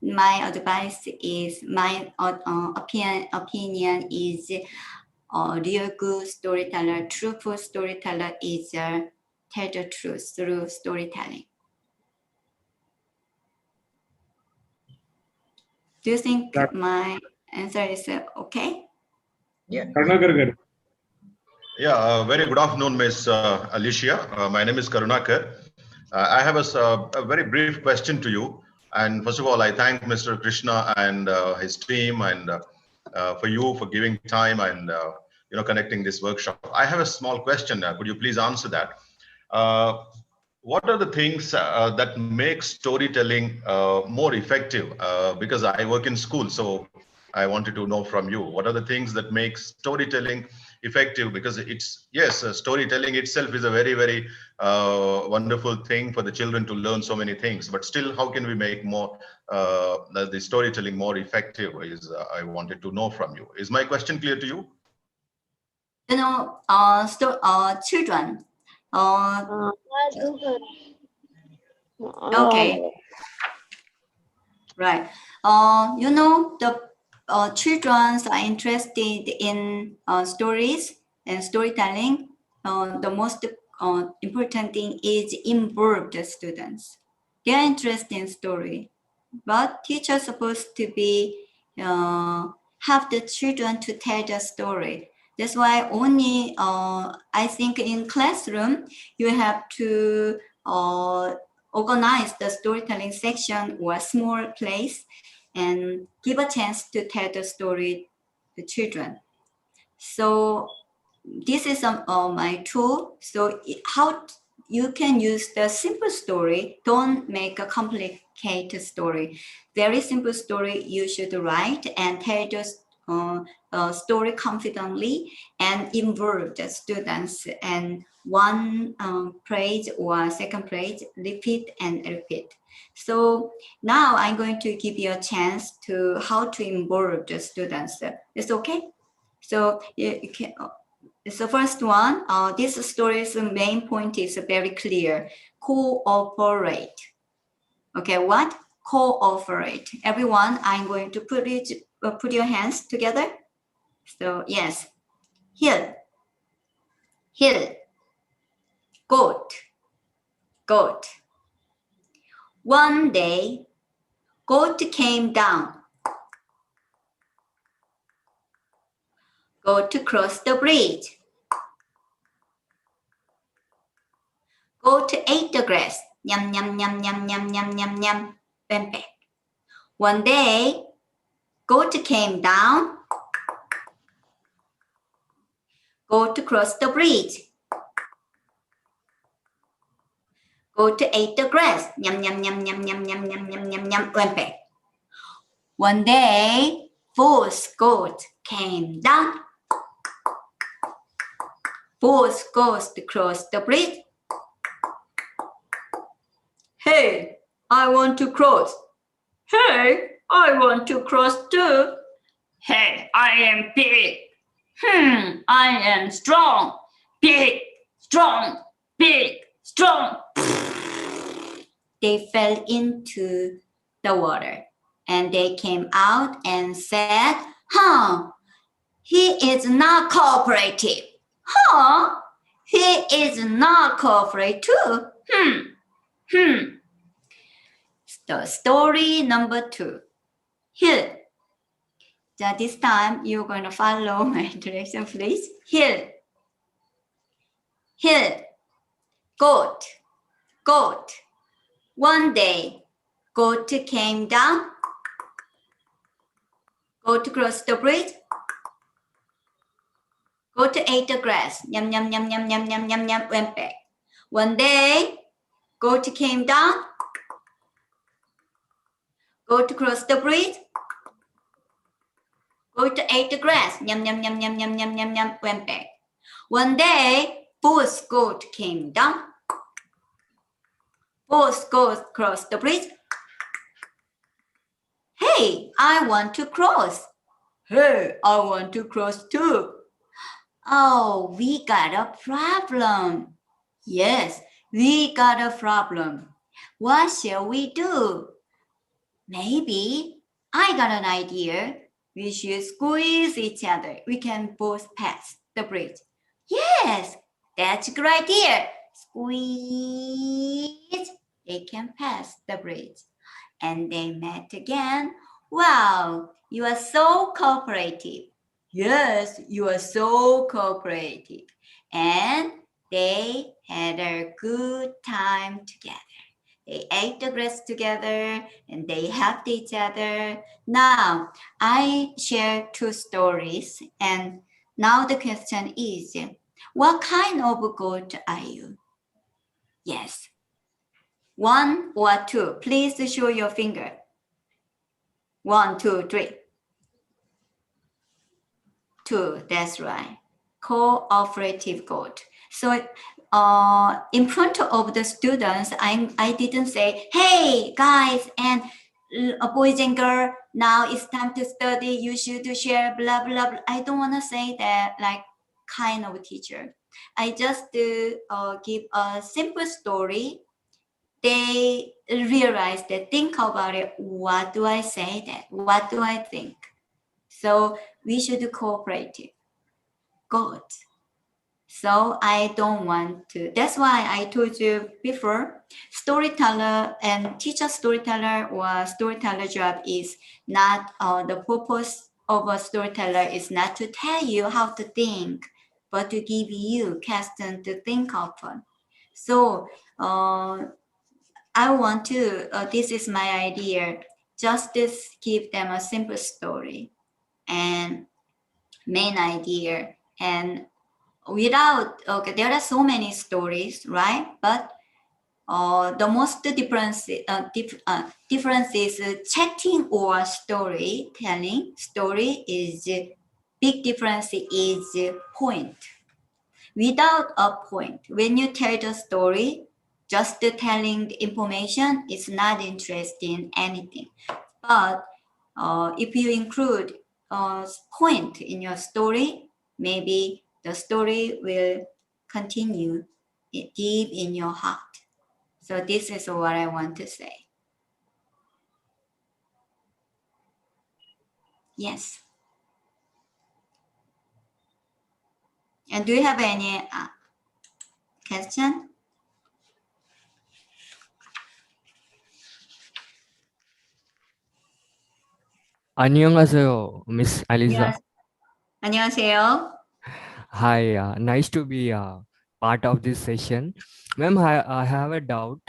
my advice is my opinion is real good storyteller, truthful storyteller is tell the truth through storytelling. Do you think my answer is okay? Yeah. Karunakar garu. Yeah, very good afternoon, Miss Alicia. My name is Karunakar. I have a very brief question to you. And first of all, I thank Mr. Krishna and his team and for you for giving time and connecting this workshop. I have a small question. Could you please answer that? What are the things that make storytelling more effective? Because I work in school, so I wanted to know from you, what are the things that make storytelling effective? Because storytelling itself is a very, very wonderful thing for the children to learn so many things. But still, how can we make more the storytelling more effective? Is I wanted to know from you. Is my question clear to you? You know, children. Okay. Right. You know, the children are interested in stories and storytelling. The most important thing is involve the students. They are interested in story, but teachers supposed to be have the children to tell the story. That's why only I think in classroom you have to organize the storytelling section or a small place and give a chance to tell the story to children. So this is my tool. So how you can use the simple story, don't make a complicated story. Very simple story you should write and tell the story confidently and involve the students, and one phrase or second phrase, repeat and repeat. So now I'm going to give you a chance to how to involve the students. It's okay? So you can. So first one, this story's main point is very clear. Cooperate. Okay, what? Cooperate. Everyone, I'm going to put your hands together. So yes, hill, goat, goat. One day, goat came down. Goat crossed the bridge. Goat ate the grass. Yum, yum, yum, yum, yum, yum, yum, yum. Went back. One day, goat came down. Goat crossed the bridge. Goat ate the grass. Yum, yum, yum, yum, yum, yum, yum, yum, yum, yum. Went back. One day, fourth goat came down. Fourth goat crossed the bridge. Hey, I want to cross. Hey, I want to cross too. Hey, I am big. I am strong. Big, strong, big, strong. they fell into the water. And they came out and said, he is not cooperative. He is not cooperative. The story number 2. Hill. This time you're going to follow my direction, please. Hill. Hill. Goat. Goat. One day, goat came down. Goat crossed the bridge. Goat ate the grass. Yum, yum, yum, yum, yum, yum, yum, yum, went back. One day, goat came down. Goat crossed the bridge. Goat ate the grass. Yum, yum, yum, yum, yum, yum, yum, yum, went back. One day, both goat came down. Both goats crossed the bridge. Hey, I want to cross. Hey, I want to cross too. Oh, we got a problem. Yes, we got a problem. What shall we do? Maybe I got an idea. We should squeeze each other. We can both pass the bridge. Yes, that's a good idea. Squeeze. They can pass the bridge. And they met again. Wow, you are so cooperative. Yes, you are so cooperative. And they had a good time together. They ate the grass together and they helped each other. Now, I share 2 stories. And now the question is, what kind of goat are you? Yes. 1 or 2. Please show your finger. 1, 2, 3. 2, that's right. Cooperative goat. So in front of the students, I didn't say, hey guys and boys and girls, now it's time to study, you should share, blah, blah, blah. I don't want to say that like kind of teacher. I just give a simple story. They realize that, think about it. What do I say that? What do I think? So we should cooperate. Good. So I don't want to. That's why I told you before, storyteller and teacher storyteller or storyteller job is not, the purpose of a storyteller is not to tell you how to think, but to give you question to think upon. So I want to, this is my idea, just give them a simple story and main idea. And without, okay, there are so many stories, right? But the most difference is chatting or storytelling. Story is big difference is point. Without a point, when you tell the story, just telling the information is not interesting in anything. But if you include a point in your story, maybe the story will continue deep in your heart. So this is what I want to say. Yes. And do you have any question? 안녕하세요, Miss Alicia. 안녕하세요. Hi, nice to be part of this session. Ma'am, I have a doubt.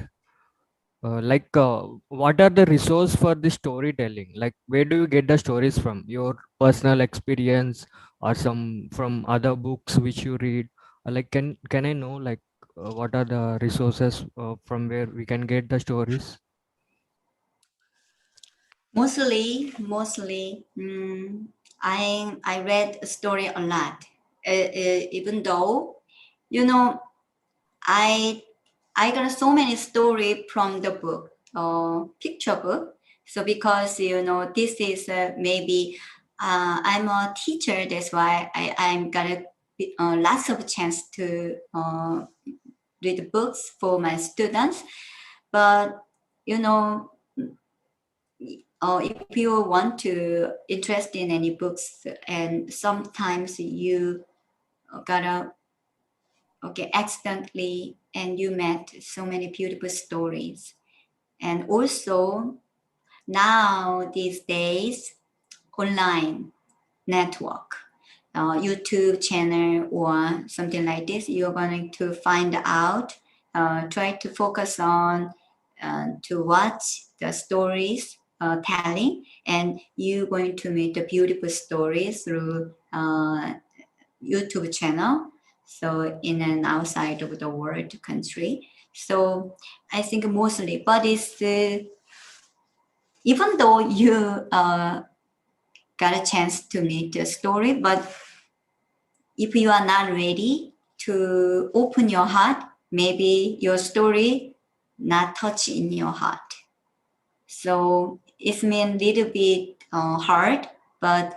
What are the resources for the storytelling? Like, where do you get the stories from? Your personal experience or some from other books which you read? Can I know what are the resources from where we can get the stories? Mostly, I read a story a lot. Even though, you know, I got so many stories from the book, picture book. So because, you know, this is maybe I'm a teacher, that's why I'm got lots of chance to read books for my students. But you know, if you want to interest in any books, and sometimes you gotta accidentally, and you met so many beautiful stories. And also now these days, online network, YouTube channel or something like this, you're going to find out, try to focus on to watch the stories telling, and you're going to meet the beautiful stories through YouTube channel. So in and outside of the world country. So I think mostly, but it's even though you got a chance to meet the story, but if you are not ready to open your heart, maybe your story not touch in your heart. So it's been a little bit hard, but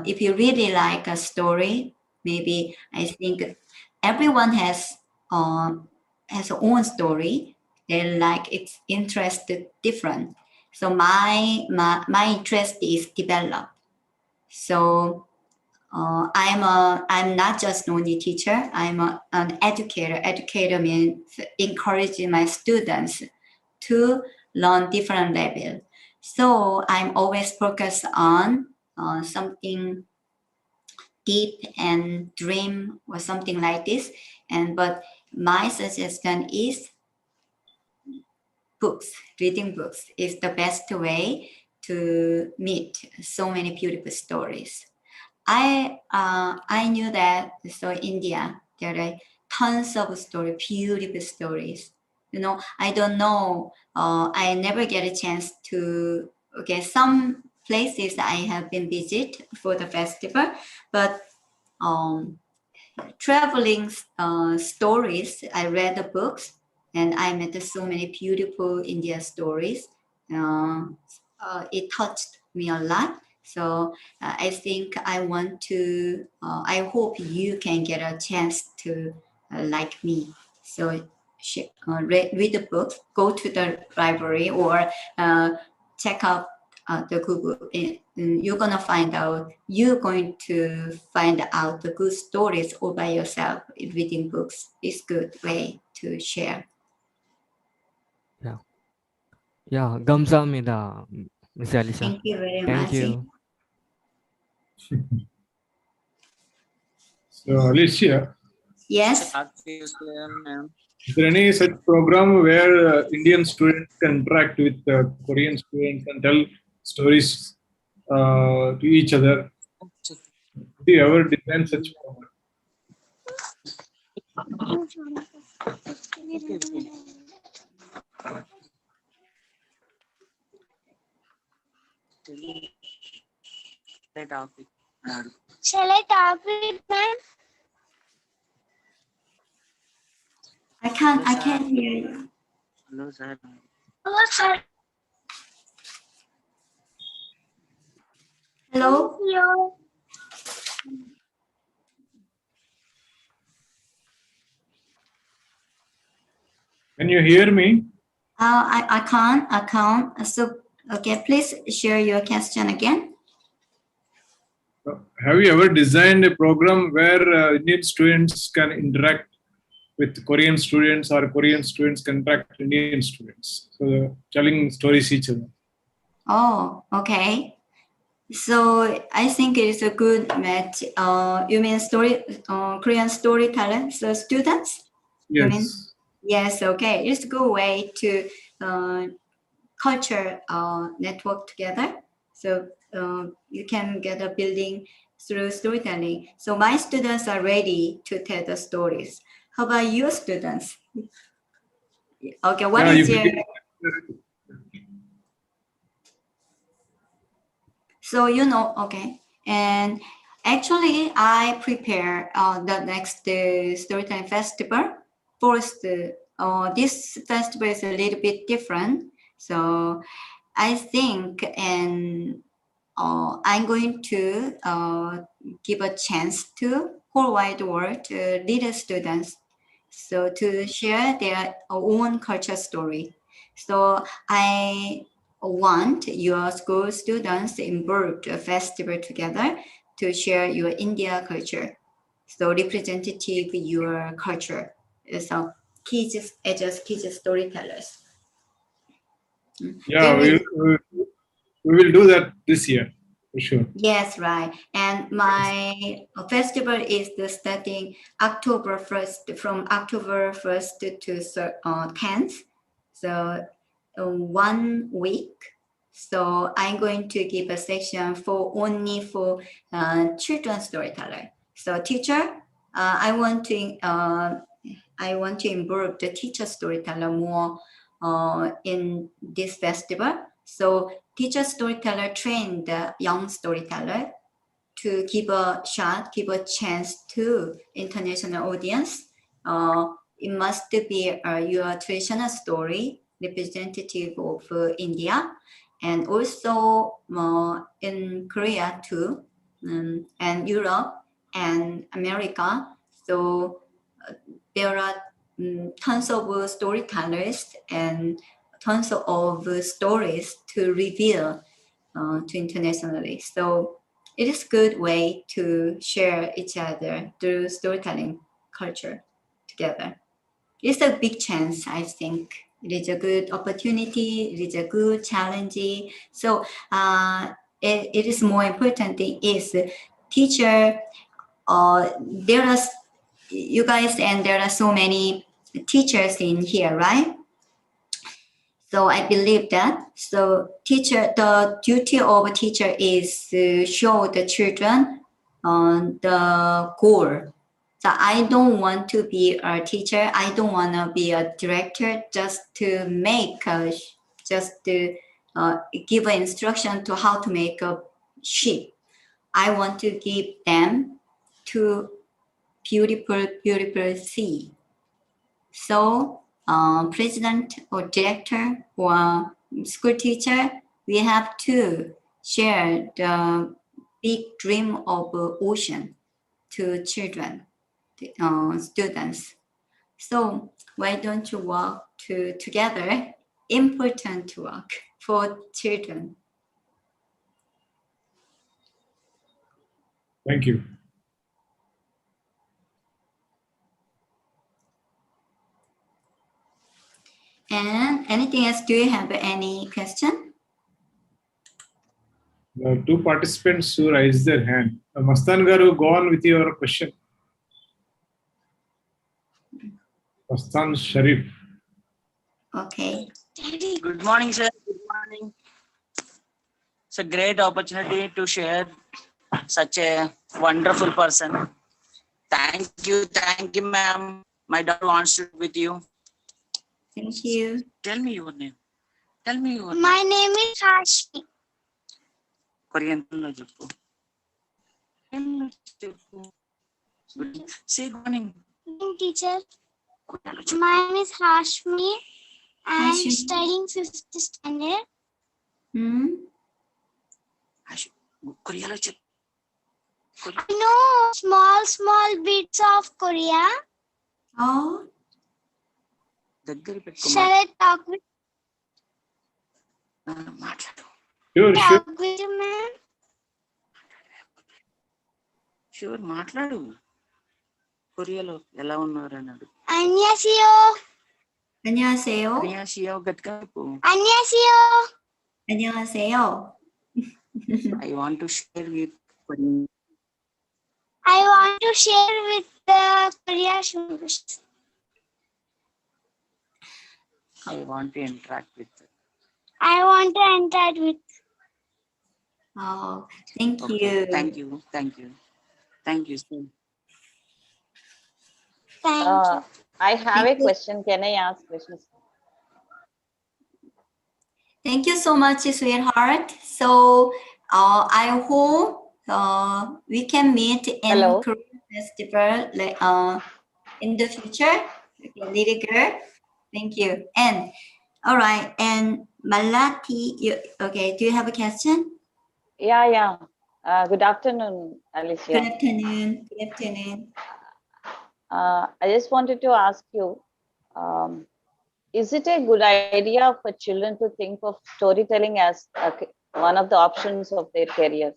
if you really like a story, maybe I think everyone has their own story. They like its interest different. So my interest is developed. So I'm not just only teacher. I'm an educator. Educator means encouraging my students to learn different level. So I'm always focused on something deep and dream or something like this. But my suggestion is books. Reading books is the best way to meet so many beautiful stories. I knew that, so India there are tons of stories, beautiful stories. I don't know. I never get a chance to. Okay, some places I have been visit for the festival, but traveling stories. I read the books, and I met so many beautiful India stories. It touched me a lot. So I think I want to. I hope you can get a chance to like me. So read the books, go to the library, or check out the Google. You're going to find out the good stories all by yourself. Reading books is good way to share. Yeah. Yeah. 감사합니다, Miss Alicia. Thank you very Thank much. you. So, Alicia, Yes. is there any such program where Indian students can interact with Korean students and tell stories to each other? Do you ever design such program? Shall I talk with them? I can't hear you. Hello, sir. Hello, sir. Hello? Hello. Can you hear me? I can't. So, okay, please share your question again. Have you ever designed a program where Indian students can interact with Korean students, or Korean students can interact with Indian students? So telling stories each other. Oh, okay. So I think it's a good match. You mean Korean storyteller, so students? You mean? Yes. Yes, okay. It's a good way to culture network together. So you can get a building through storytelling. So my students are ready to tell the stories. How about your students? Okay, what is your... So, okay. And actually, I prepare the next Storytelling Festival. First, this festival is a little bit different. So I think, and I'm going to give a chance to whole wide world little students, so to share their own culture story. So I want your school students involved a festival together to share your India culture. So representative your culture. So kids as kids storytellers. Yeah, Very we will do that this year for sure. Yes, right. And my festival is starting October 1st, from October 1st to 10th. So 1 week. So I'm going to give a section for only for children storyteller. So teacher, I want to involve the teacher storyteller more in this festival. So teacher storyteller train the young storyteller to give a shot, give a chance to international audience. It must be your traditional story representative of India, and also in Korea too, and Europe and America. So there are tons of storytellers and tons of stories to reveal to internationally. So it is a good way to share each other through storytelling culture together. It's a big chance, I think. It is a good opportunity. It is a good challenge. So it is more important thing is teacher. There are you guys, and there are so many teachers in here, right? So I believe that. So teacher, the duty of a teacher is to show the children the goal. So I don't want to be a teacher. I don't want to be a director just to make just to give an instruction to how to make a ship. I want to give them to beautiful sea. So president or director or school teacher, we have to share the big dream of ocean to children, students. So why don't you work together? Important work for children. Thank you. And anything else? Do you have any question? Two participants who raised their hand. Mastan Garu, go on with your question. Mastan Sharif. Okay. Good morning, sir. Good morning. It's a great opportunity to share such a wonderful person. Thank you, ma'am. My daughter wants to be with you. Thank you. Tell me your name. Tell me your My name is Hashmi. Korean. Say good morning. Good teacher. My name is Hashmi. I am studying 5th standard. Korea. I know small bits of Korea. Oh. Shall I talk with? Sure. Talk with you, ma'am. Sure, మాట్లాడు కొరియాలో ఎలా ఉన్నారు అన్నాడు. 안녕하세요. 안녕하세요. 안녕하세요. గట్టిగా చెప్పు. 안녕하세요. 안녕하세요. I want to share with I want to share with the Korea students. I want to interact with them. I want to interact with. Oh, thank Okay. you. Thank you. Thank you. Thank you, sir. Thank you. I have a question. Can I ask questions? Thank you so much, sweetheart. So I hope we can meet in Korean festival in the future. Okay, little girl. Thank you. And all right. And Malati, okay, do you have a question? Yeah. Good afternoon, Alicia. Good afternoon. Good afternoon. I just wanted to ask you, is it a good idea for children to think of storytelling as one of the options of their careers?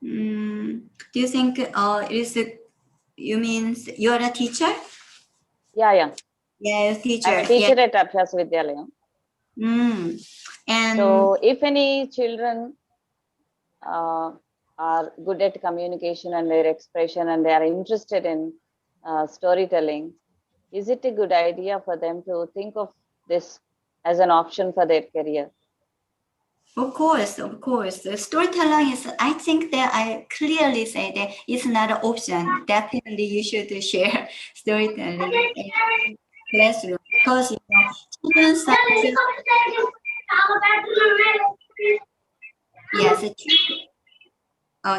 Do you think you mean you're a teacher? Yeah. Yeah, teacher. I'm a teacher yeah. at Abhyas Vidyalaya. And so if any children are good at communication and their expression and they are interested in storytelling, is it a good idea for them to think of this as an option for their career? Of course. The storytelling is, I think that I clearly say that it's not an option. Definitely you should share storytelling in classroom because, children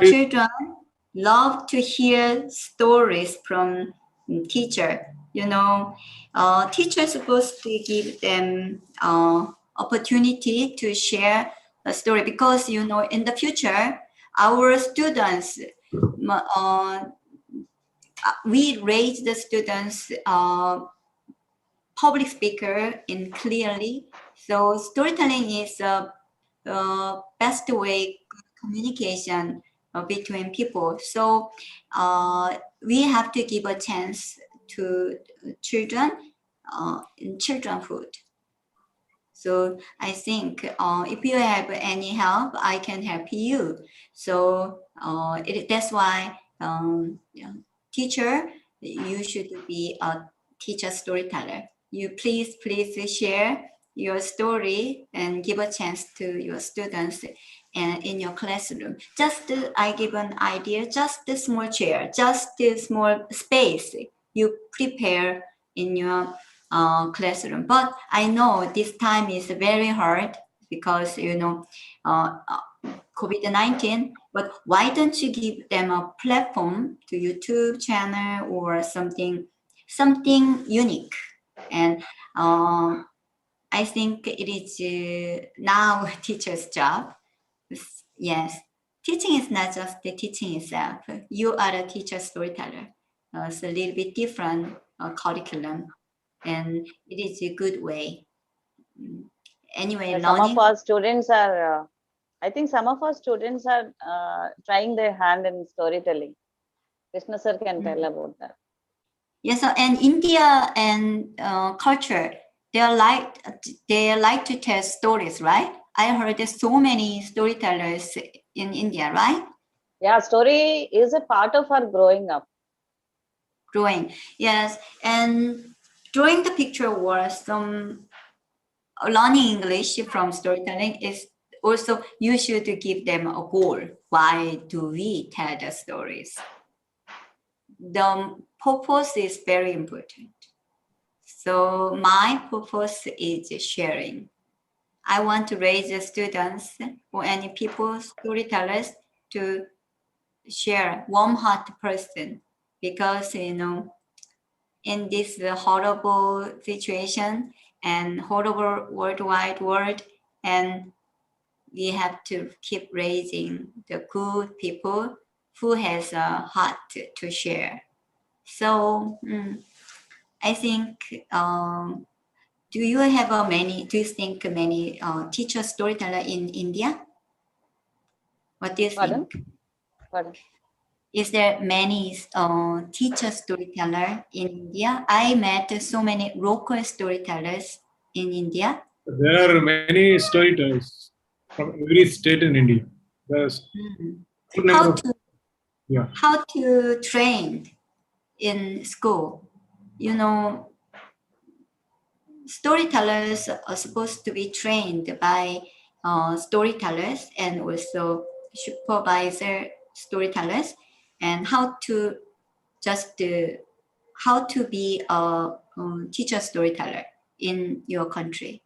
children love to hear stories from teacher. Teachers supposed to give them opportunity to share a story because in the future our students we raise the students public speaker in clearly. So storytelling is the best way communication between people. So we have to give a chance to children in childrenhood. So I think if you have any help, I can help you. So that's why teacher, you should be a teacher storyteller. You please share your story and give a chance to your students and in your classroom. Just I give an idea, just a small chair, just a small space you prepare in your classroom. But I know this time is very hard because COVID-19, but why don't you give them a platform to YouTube channel or something unique? And I think it is now teacher's job. Yes, teaching is not just the teaching itself. You are a teacher storyteller. It's a little bit different curriculum, and it is a good way. Anyway, some of our students are, I think some of our students are trying their hand in storytelling. Krishna sir can tell about that. Yes, and India and culture, they like to tell stories, right? I heard there's so many storytellers in India, right? Yeah, story is a part of our growing up. Yes, and drawing the picture was some learning English from storytelling is also you should give them a goal. Why do we tell the stories? The purpose is very important. So my purpose is sharing. I want to raise the students or any people, storytellers, to share warm-hearted person because in this horrible situation and horrible worldwide world, and we have to keep raising the good people who has a heart to share. So I think do you think many teacher storyteller in India? What do you think? Pardon? Is there many teacher storyteller in India? I met so many local storytellers in India. There are many storytellers from every state in India. How to train in school? Storytellers are supposed to be trained by storytellers and also supervisor storytellers, and how to be a teacher storyteller in your country.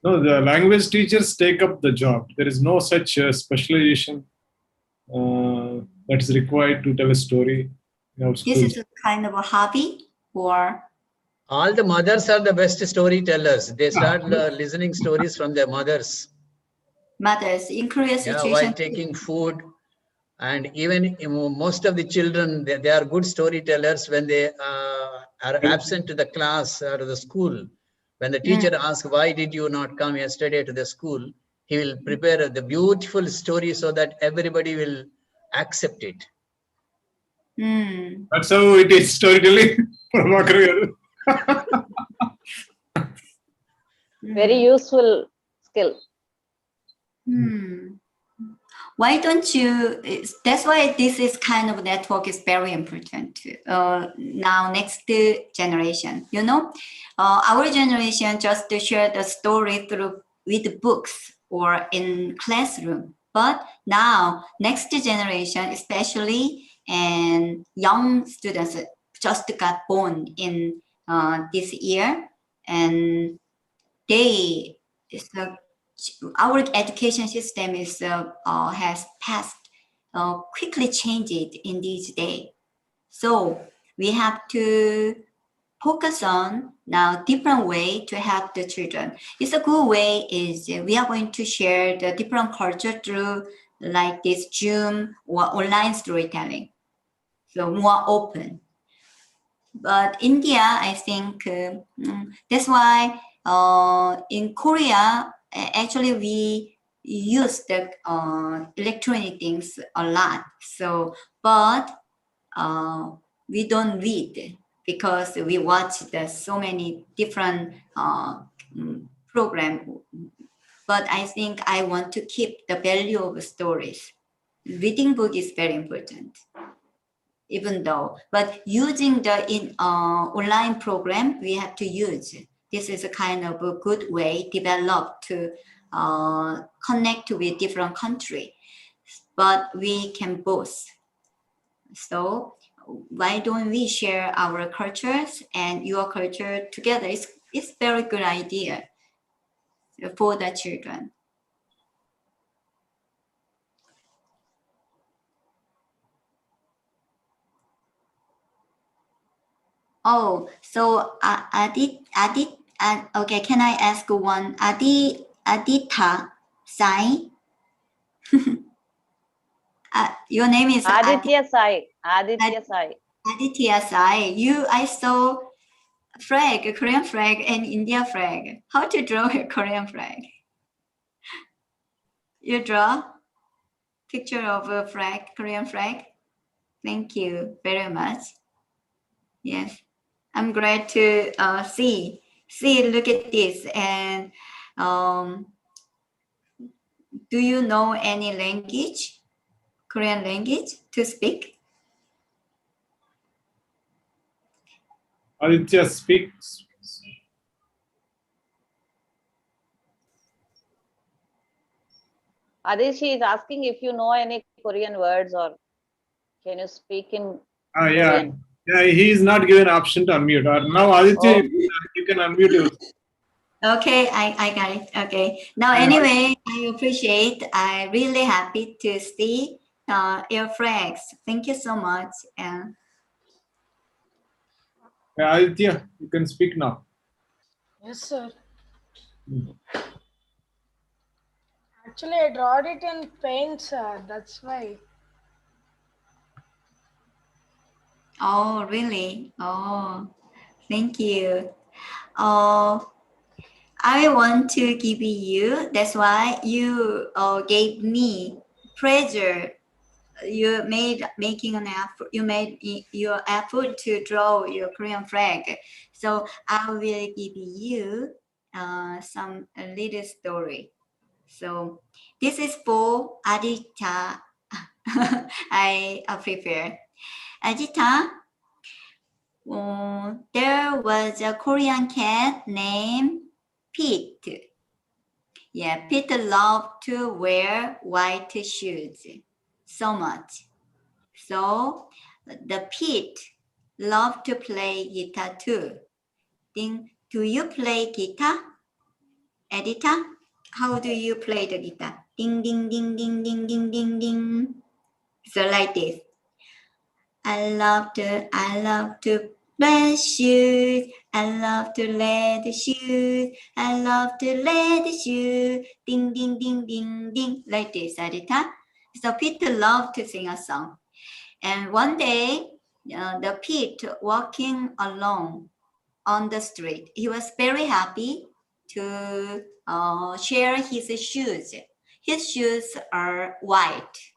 No, the language teachers take up the job. There is no such specialization that is required to tell a story. This is a kind of a hobby, or all the mothers are the best storytellers. They start listening stories from their mothers. Mothers in Korea situation. Yeah, while taking food, And even most of the children, they are good storytellers when they are absent to the class or to the school. When the teacher asks, why did you not come yesterday to the school? He will prepare the beautiful story so that everybody will accept it. That's how it is storytelling. Very useful skill. Why don't you? That's why this is kind of network is very important. Now, next generation, you know, our generation just to share the story through with books or in classroom. But now, next generation, especially and young students, just got born in this year, and they our education system is has passed quickly changed in these days. So we have to focus on now different way to help the children. It's a good way is we are going to share the different culture through like this Zoom or online storytelling. So more open. But India, I think that's why in Korea, actually we use the electronic things a lot. So, but we don't read because we watch the so many different program. But I think I want to keep the value of stories. Reading book is very important. Even though, but using the online program, we have to use. This is a kind of a good way developed to connect with different country, but we can both. So why don't we share our cultures and your culture together? It's very good idea for the children. Oh, so okay, can I ask one? Adita Sai? Your name is Aditya Sai. Aditya Sai. Aditya Sai. I saw flag, a Korean flag and India flag. How to draw a Korean flag? You draw picture of a flag, Korean flag? Thank you very much. Yes, I'm glad to see, look at this. And do you know any language, Korean language to speak? Aditya speaks. Adishi is asking if you know any Korean words or can you speak in Yeah. Korean? Yeah, he is not given option to unmute. Now, Aditya, you can unmute yourself. Okay, I got it. Okay. Now, anyway, I appreciate. I'm really happy to see your flags. Thank you so much. And Aditya, you can speak now. Yes, sir. Actually, I drawed it in paint, sir. That's why. oh, really? Oh, thank you. Oh, I want to give you. That's why you gave me pleasure. You making an effort. You made your effort to draw your Korean flag. So I will give you some little story. So this is for Adita. I prepare. Adita, there was a Korean cat named Pete. Yeah, Pete loved to wear white shoes so much. So the Pete loved to play guitar too. Do you play guitar, Edita? How do you play the guitar? Ding, ding, ding, ding, ding, ding, ding, ding. So like this. I love to play shoes. I love to let the shoes. I love to let the shoes. Ding, ding, ding, ding, ding. Like this, Adita. So Peter loved to sing a song. And one day, the Pete walking along on the street, he was very happy to share his shoes. His shoes are white.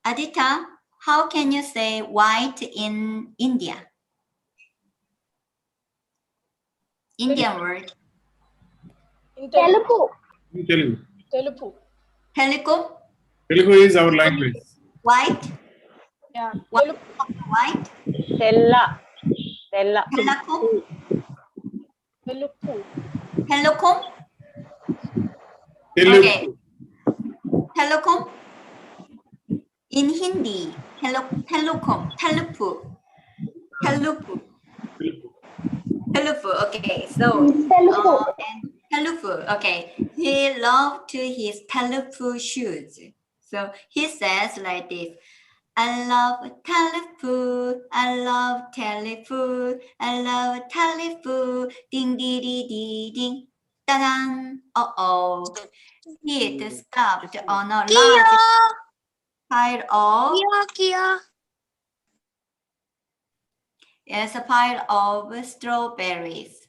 Adita, how can you say white in India? Indian word. Telugu. Telugu. Telugu. Telugu? Telugu is our language. White? Yeah. White? Tella. Tella. Telugu? Telugu. Telugu? Telugu. Okay. Telugu? In Hindi, Telugu. Okay, so and Telugu. Okay, he loved his Telugu shoes. So he says like this: I love Telugu, I love Telugu, I love Telugu. Ding ding ding ding ding. Ta-da! Uh-oh. It stopped on a large pile of a pile of strawberries.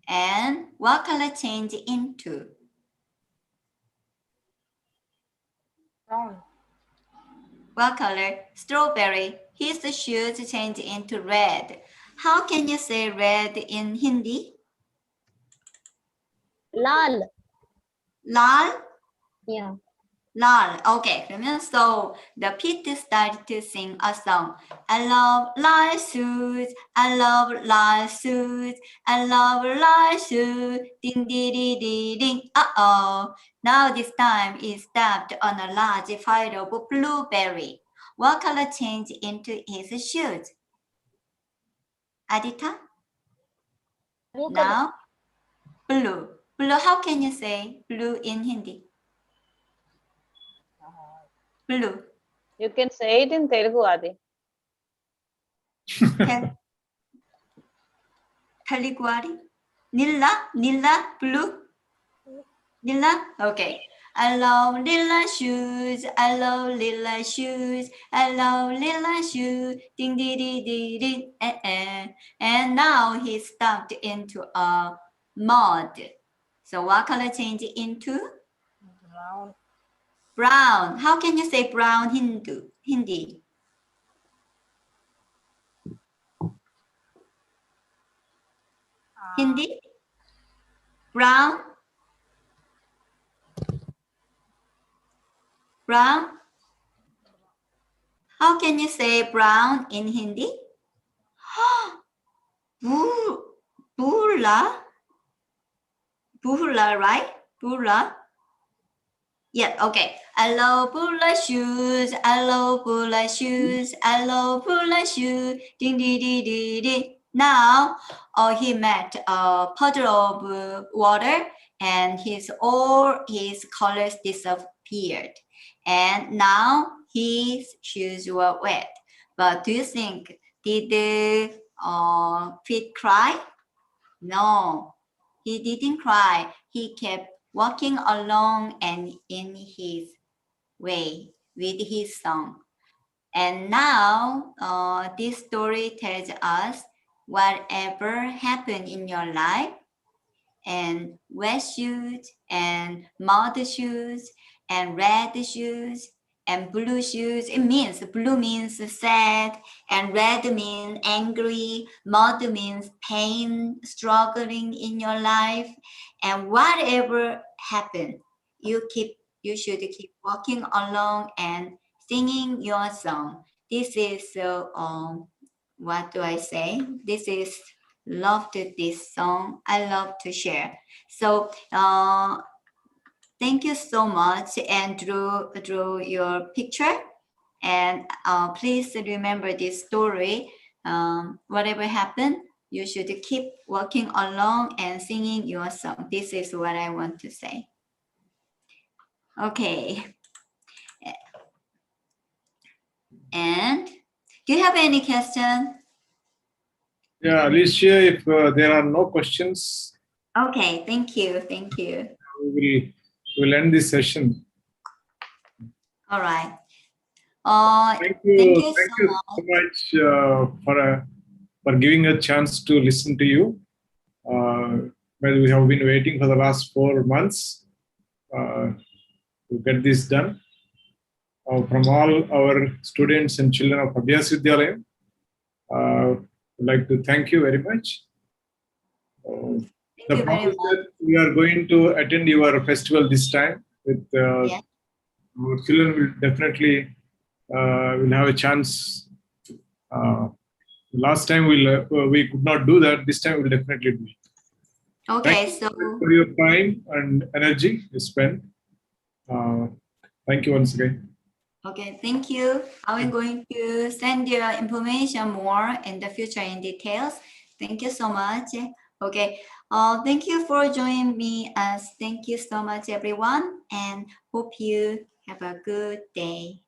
And what color change into? Brown. What color? Strawberry. His shoes change into red. How can you say red in Hindi? Lal. Lal? Yeah. Lal. Okay. So the Pete started to sing a song. I love lal shoes. I love lal shoes. I love lal shoes. Ding ding ding ding ding. Uh-oh. Now this time he stepped on a large pile of blueberry. What color changed into his shoes? Adita? Blue Now, blue. Blue, how can you say blue in Hindi? Blue. You can say it in Telugu, Adi. Telugu. Nilla, blue. Nilla, okay. I love lila shoes. I love lila shoes. I love lila shoes. Ding ding ding ding ding. And now he stepped into a mud. So what color change into? Brown. Brown. How can you say brown Hindi? Hindi? Brown? Brown? How can you say brown in Hindi? Bula? Bula, right? Bula? Yeah, okay. I love Bula shoes. I love Bula shoes. I love Bula shoes. Ding, ding, ding, ding, ding. Now, he met a puddle of water and all his colors disappeared. And now his shoes were wet. But do you think, did the Pete cry? No, he didn't cry. He kept walking along and in his way with his song. And now this story tells us whatever happened in your life, and wet shoes and mud shoes and red shoes and blue shoes. It means blue means sad and red means angry. Mud means pain, struggling in your life. And whatever happened, you should keep walking along and singing your song. This is what do I say? This is loved this song. I love to share. So thank you so much, and drew your picture. And please remember this story. Whatever happened, you should keep walking along and singing your song. This is what I want to say. Okay. And do you have any question? Yeah, Alicia, if there are no questions, okay, thank you. we will end this session. All right. Thank Thank you you so much for giving a chance to listen to you. Well, we have been waiting for the last 4 months to get this done. From all our students and children of Abhyas Vidyalayam, I'd like to thank you very much. Thank you very much. That we are going to attend your festival this time with Yes. our children will definitely will have a chance. Last time we could not do that. This time we'll definitely do it. Okay, Thank you for your time and energy you spent. Thank you once again. Okay, thank you. I'm going to send you information more in the future in details. Thank you so much. Okay, thank you for joining me. Thank you so much, everyone, and hope you have a good day.